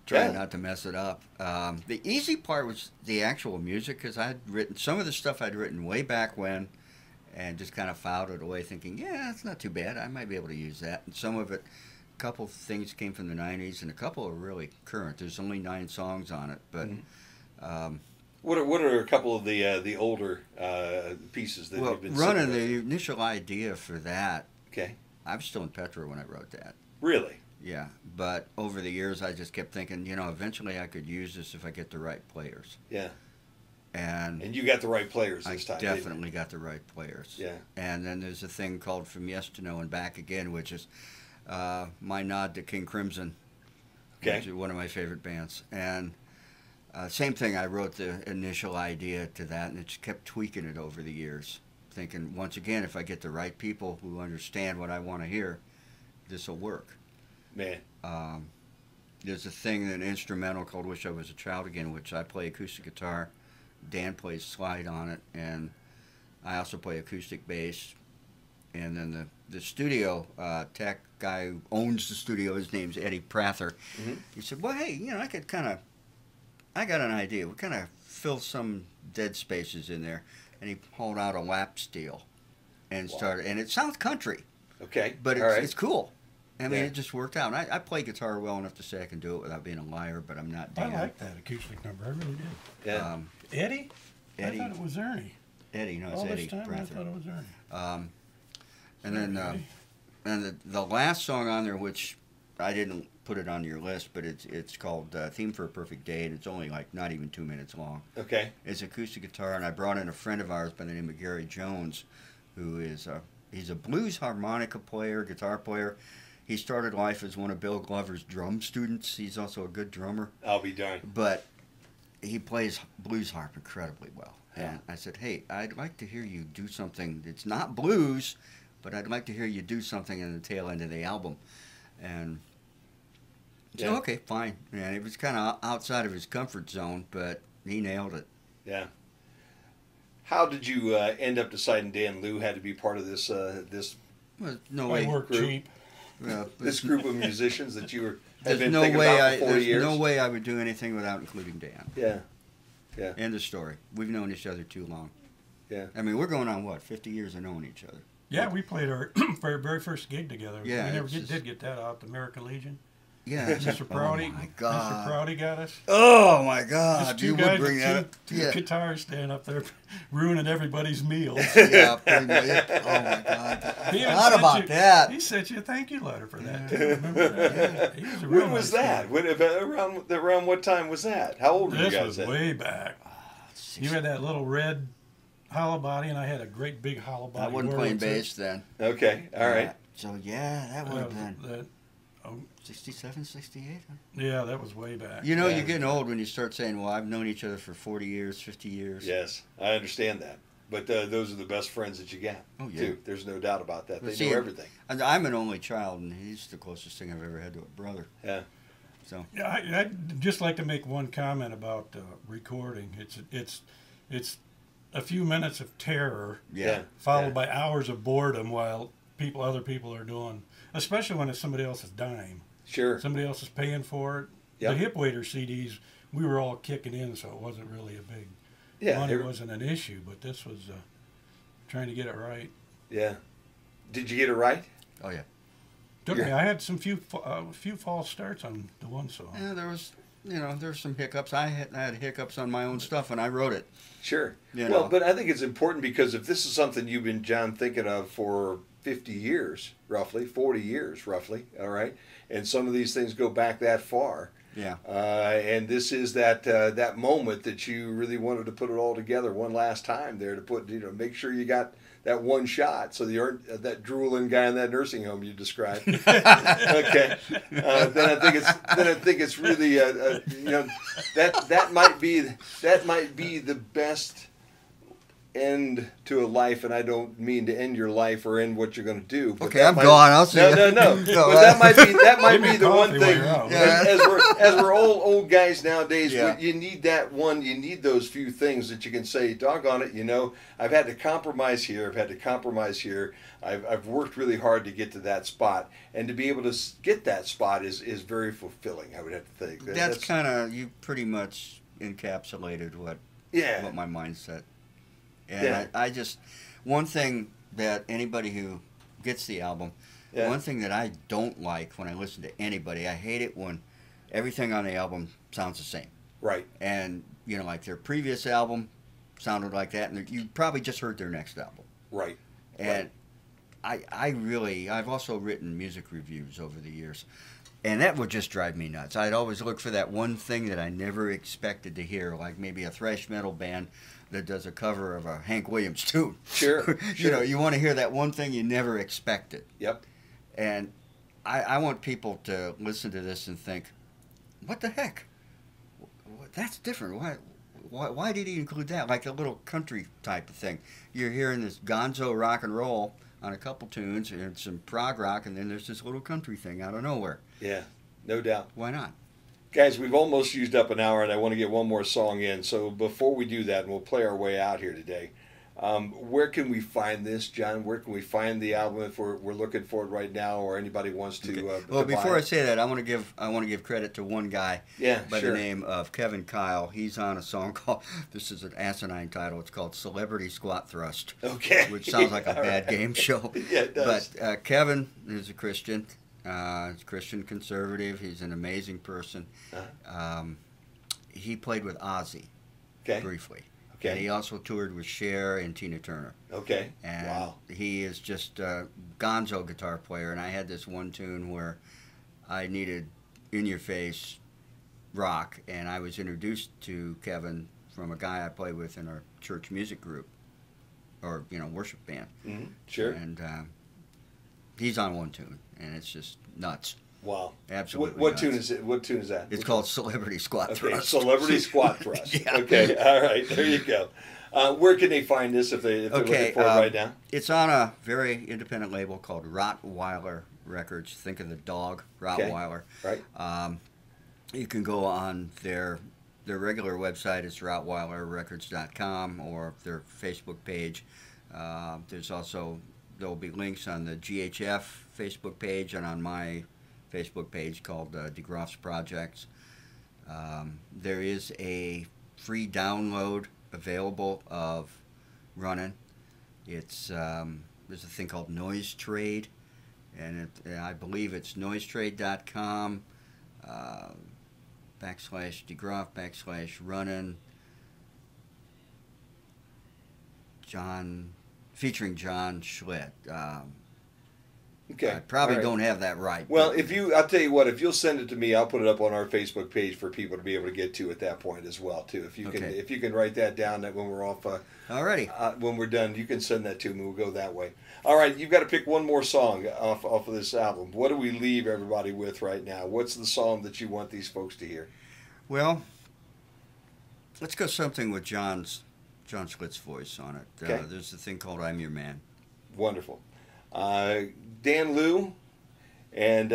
Speaker 2: trying not to mess it up. The easy part was the actual music, because I'd written some of the stuff I'd written way back when, and just kind of filed it away, thinking, yeah, it's not too bad. I might be able to use that. And some of it, a couple things came from the '90s, and a couple are really current. There's only 9 songs on it, but.
Speaker 1: What are a couple of the older pieces that you've been
Speaker 2: running
Speaker 1: sitting
Speaker 2: the initial idea for that.
Speaker 1: Okay.
Speaker 2: I was still in Petra when I wrote that.
Speaker 1: Really?
Speaker 2: Yeah, but over the years, I just kept thinking, eventually I could use this if I get the right players.
Speaker 1: Yeah.
Speaker 2: And
Speaker 1: you got the right players this time.
Speaker 2: I definitely got the right players.
Speaker 1: Yeah.
Speaker 2: And then there's a thing called From Yes to No and Back Again, which is my nod to King Crimson, which is one of my favorite bands. And same thing, I wrote the initial idea to that, and it just kept tweaking it over the years, thinking, once again, if I get the right people who understand what I want to hear, this will work.
Speaker 1: Man.
Speaker 2: There's a thing, an instrumental called Wish I Was a Child Again, which I play acoustic guitar. Dan plays slide on it, and I also play acoustic bass. And then the studio tech guy who owns the studio, his name's Eddie Prather. Mm-hmm. He said, well, hey, I got an idea. We kind of fill some dead spaces in there. And he pulled out a lap steel and started, and it sounds country.
Speaker 1: Okay.
Speaker 2: But it's cool. I mean,
Speaker 1: Yeah.
Speaker 2: it just worked out. And I play guitar well enough to say I can do it without being a liar, but I'm not Dan.
Speaker 3: I like that acoustic number. I really did.
Speaker 1: Yeah.
Speaker 3: Eddie?
Speaker 2: Eddie.
Speaker 3: I thought it was Ernie.
Speaker 2: Eddie, no, it's
Speaker 3: All this
Speaker 2: Eddie
Speaker 3: time, I
Speaker 2: Prather.
Speaker 3: thought it was Ernie.
Speaker 2: And then and the last song on there, which I didn't put it on your list, but it's called Theme for a Perfect Day, and it's only like not even 2 minutes long.
Speaker 1: Okay.
Speaker 2: It's acoustic guitar, and I brought in a friend of ours by the name of Gary Jones, who is he's a blues harmonica player, guitar player. He started life as one of Bill Glover's drum students. He's also a good drummer.
Speaker 1: I'll be darned.
Speaker 2: But he plays blues harp incredibly well. And I said, hey, I'd like to hear you do something that's not blues, but I'd like to hear you do something in the tail end of the album. And he said, okay, fine. And it was kind of outside of his comfort zone, but he nailed it.
Speaker 1: Yeah. How did you end up deciding Dan Leu had to be part of this
Speaker 2: Well, no
Speaker 3: I
Speaker 2: way.
Speaker 3: work
Speaker 1: group.
Speaker 3: cheap.
Speaker 1: this group of musicians that you have
Speaker 2: There's
Speaker 1: been
Speaker 2: no
Speaker 1: thinking
Speaker 2: way
Speaker 1: about for 40
Speaker 2: there's
Speaker 1: years?
Speaker 2: no way I would do anything without including Dan.
Speaker 1: Yeah. Yeah.
Speaker 2: End of story. We've known each other too long.
Speaker 1: Yeah.
Speaker 2: I mean, we're going on, 50 years of knowing each other.
Speaker 3: Yeah, we played our very first gig together.
Speaker 2: Yeah,
Speaker 3: we never
Speaker 2: it's just-
Speaker 3: did get that out, the American Legion.
Speaker 2: Yeah.
Speaker 3: Mr. Prouty.
Speaker 2: Oh, my
Speaker 3: Mr.
Speaker 2: God.
Speaker 3: Prouty got us.
Speaker 2: Oh, my God.
Speaker 3: Just
Speaker 2: You
Speaker 3: two
Speaker 2: would
Speaker 3: guys
Speaker 2: bring that
Speaker 3: with
Speaker 2: up.
Speaker 3: two guitars standing up there ruining everybody's meals.
Speaker 2: Yeah, pretty much. Oh, my God.
Speaker 3: He even
Speaker 2: Not
Speaker 3: sent
Speaker 2: about
Speaker 3: you-
Speaker 2: that.
Speaker 3: He sent you a thank you letter for that, too. Remember that? He was a real
Speaker 1: When was
Speaker 3: nice
Speaker 1: that?
Speaker 3: guy.
Speaker 1: Around what time was that? How old were you
Speaker 3: This
Speaker 1: guys
Speaker 3: was
Speaker 1: then?
Speaker 3: way back. You had that little red hollow body, and I had a great big hollow body.
Speaker 2: I wasn't playing
Speaker 3: Wurlitzer.
Speaker 2: bass then.
Speaker 1: Okay. All right.
Speaker 2: So, yeah, that would have been. 67, 68?
Speaker 3: Yeah, that was way back.
Speaker 2: You know,
Speaker 1: Yeah.
Speaker 2: you're getting old when you start saying, well, I've known each other for 40 years, 50 years.
Speaker 1: Yes, I understand that. But those are the best friends that you got,
Speaker 2: Oh, yeah.
Speaker 1: too. There's no doubt about that.
Speaker 2: But
Speaker 1: They
Speaker 2: see,
Speaker 1: know everything.
Speaker 2: And I'm an only child, and he's the closest thing I've ever had to a brother.
Speaker 1: Yeah.
Speaker 2: So
Speaker 3: Yeah, I'd just like to make one comment about recording. It's a few minutes of terror,
Speaker 2: yeah.
Speaker 3: followed by hours of boredom while other people are doing, especially when it's somebody else's dime.
Speaker 1: Sure.
Speaker 3: Somebody else is paying for it.
Speaker 1: Yep.
Speaker 3: The Hip Waiter CDs, we were all kicking in, so it wasn't really a big
Speaker 1: Yeah.
Speaker 3: money wasn't an issue. But this was trying to get it right.
Speaker 1: Yeah. Did you get it right?
Speaker 2: Oh, yeah.
Speaker 3: Took
Speaker 1: Yeah.
Speaker 3: me. I had some few false starts on the one song.
Speaker 2: Yeah, there's some hiccups. I had hiccups on my own stuff when I wrote it.
Speaker 1: Sure.
Speaker 2: You
Speaker 1: Well,
Speaker 2: know.
Speaker 1: but I think it's important because if this is something you've been, John, thinking of for 50 years, roughly, 40 years, roughly, all right, and some of these things go back that far,
Speaker 2: Yeah.
Speaker 1: and this is that moment that you really wanted to put it all together one last time there to make sure you got that one shot, so you aren't that drooling guy in that nursing home you described. Okay, then I think it's really that might be the best end to a life, and I don't mean to end your life or end what you're going to do. But
Speaker 2: Okay, I'm gone. I'll see you.
Speaker 1: No. But that might
Speaker 3: Give me
Speaker 1: be the one
Speaker 3: coffee while
Speaker 1: thing.
Speaker 3: you're out.
Speaker 2: Yeah.
Speaker 1: As we're old guys nowadays,
Speaker 2: Yeah.
Speaker 1: you need that one. You need those few things that you can say, "Doggone it, I've had to compromise here. I've had to compromise here. I've worked really hard to get to that spot, and to be able to get that spot is very fulfilling. I would have to think
Speaker 2: That's kind of, you pretty much encapsulated what my mindset. And
Speaker 1: Yeah.
Speaker 2: I just, one thing that anybody who gets the album, one thing that I don't like when I listen to anybody, I hate it when everything on the album sounds the same.
Speaker 1: right.
Speaker 2: And, like their previous album sounded like that, and you probably just heard their next album.
Speaker 1: Right.
Speaker 2: And I've also written music reviews over the years, and that would just drive me nuts. I'd always look for that one thing that I never expected to hear, like maybe a thrash metal band that does a cover of a Hank Williams tune.
Speaker 1: Sure.
Speaker 2: You want to hear that one thing you never expected.
Speaker 1: Yep.
Speaker 2: And I want people to listen to this and think, what the heck? That's different. Why did he include that? Like a little country type of thing. You're hearing this gonzo rock and roll on a couple tunes and some prog rock, and then there's this little country thing out of nowhere.
Speaker 1: Yeah. No doubt.
Speaker 2: Why not?
Speaker 1: Guys, we've almost used up an hour, and I want to get one more song in. So before we do that, and we'll play our way out here today, where can we find this, John? Where can we find the album if we're looking for it right now, or anybody wants to?
Speaker 2: Okay.
Speaker 1: To
Speaker 2: Well,
Speaker 1: buy
Speaker 2: before I
Speaker 1: it?
Speaker 2: say that, I want to give credit to one guy by
Speaker 1: sure.
Speaker 2: the name of Kevin Kyle. He's on a song called, this is an asinine title, it's called Celebrity Squat Thrust.
Speaker 1: Okay.
Speaker 2: Which sounds like a
Speaker 1: All
Speaker 2: bad
Speaker 1: right.
Speaker 2: game show.
Speaker 1: Yeah, it does.
Speaker 2: But Kevin is a Christian. He's Christian conservative. He's an amazing person. He played with Ozzy briefly.
Speaker 1: Okay.
Speaker 2: And he also toured with Cher and Tina Turner.
Speaker 1: Okay.
Speaker 2: And
Speaker 1: Wow.
Speaker 2: he is just a gonzo guitar player. And I had this one tune where I needed in-your-face rock, and I was introduced to Kevin from a guy I played with in our church music group, or worship band.
Speaker 1: Mm-hmm. Sure.
Speaker 2: And he's on one tune, and it's just nuts.
Speaker 1: Wow.
Speaker 2: Absolutely.
Speaker 1: What
Speaker 2: nuts.
Speaker 1: tune is it? What tune is that?
Speaker 2: It's called Celebrity Squat
Speaker 1: Okay,
Speaker 2: Thrust.
Speaker 1: Celebrity Squat Thrust.
Speaker 2: Yeah.
Speaker 1: Okay, all right, there you go. Where can they find this if they're looking for it right now?
Speaker 2: It's on a very independent label called Rottweiler Records. Think of the dog, Rottweiler.
Speaker 1: Right.
Speaker 2: You can go on their regular website is rottweilerrecords.com, or their Facebook page. There'll be links on the GHF Facebook page and on my Facebook page called DeGroff's Projects. There is a free download available of Runnin'. It's there's a thing called Noise Trade, and I believe it's noisetrade.com /DeGroff /Runnin' John, featuring John Schlett.
Speaker 1: Okay.
Speaker 2: I probably
Speaker 1: All right.
Speaker 2: don't have that right.
Speaker 1: Well,
Speaker 2: but-
Speaker 1: I'll tell you what, if you'll send it to me, I'll put it up on our Facebook page for people to be able to get to at that point as well, too. If you can write that down, that when we're off,
Speaker 2: Alrighty.
Speaker 1: when we're done, you can send that to me. We'll go that way. All right, you've got to pick one more song off of this album. What do we leave everybody with right now? What's the song that you want these folks to hear?
Speaker 2: Well, let's go something with John Schlitt's voice on it.
Speaker 1: Okay.
Speaker 2: There's a thing called "I'm Your Man."
Speaker 1: Wonderful. Dan Leu and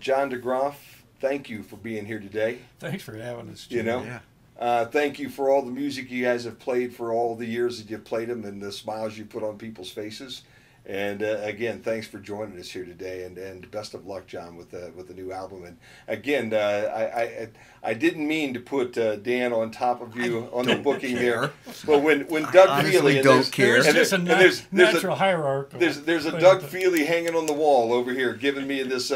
Speaker 1: John DeGroff, thank you for being here today.
Speaker 3: Thanks for having us,
Speaker 1: You
Speaker 3: Jim.
Speaker 1: know,
Speaker 2: Yeah.
Speaker 1: thank you for all the music you guys have played for all the years that you've played them and the smiles you put on people's faces. And again, thanks for joining us here today, and best of luck, John, with the new album. And again, I didn't mean to put Dan on top of you on the booking there, but when Doug
Speaker 2: honestly
Speaker 1: Feely and
Speaker 2: don't
Speaker 1: there's-
Speaker 2: care.
Speaker 3: There's
Speaker 1: and
Speaker 3: just a
Speaker 1: there's a-
Speaker 3: natural hierarchy.
Speaker 1: there's a Doug Feely hanging on the wall over here, giving me this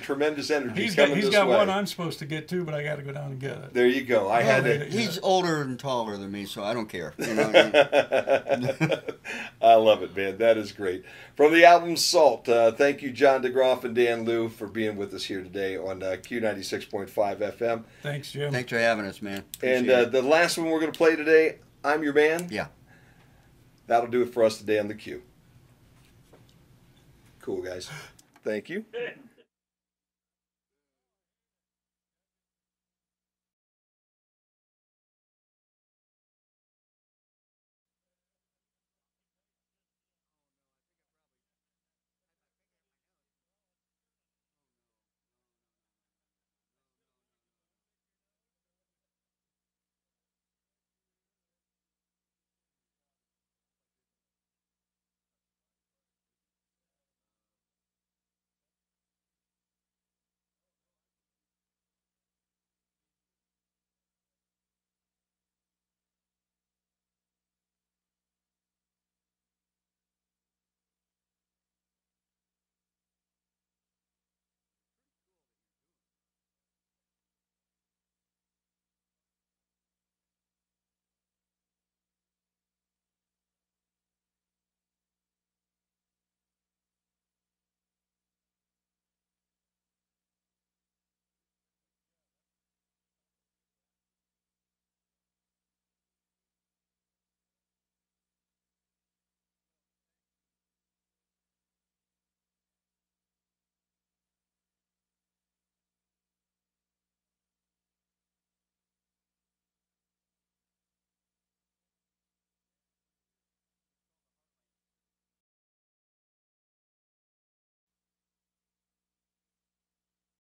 Speaker 1: tremendous energy
Speaker 3: He's
Speaker 1: coming this
Speaker 3: got
Speaker 1: way.
Speaker 3: one I'm supposed to get to, but I got to go down and get it.
Speaker 1: There you go. I had to.
Speaker 2: He's older and taller than me, so I don't care. You know what I mean?
Speaker 1: I love it, man. That is great. From the album Salt, thank you, John DeGroff and Dan Leu, for being with us here today on Q96.5 FM.
Speaker 3: Thanks, Jim.
Speaker 2: Thanks for having us, man.
Speaker 1: And
Speaker 2: Appreciate it.
Speaker 1: the last one we're going to play today, I'm Your Man.
Speaker 2: Yeah.
Speaker 1: That'll do it for us today on the Q. Cool, guys. Thank you.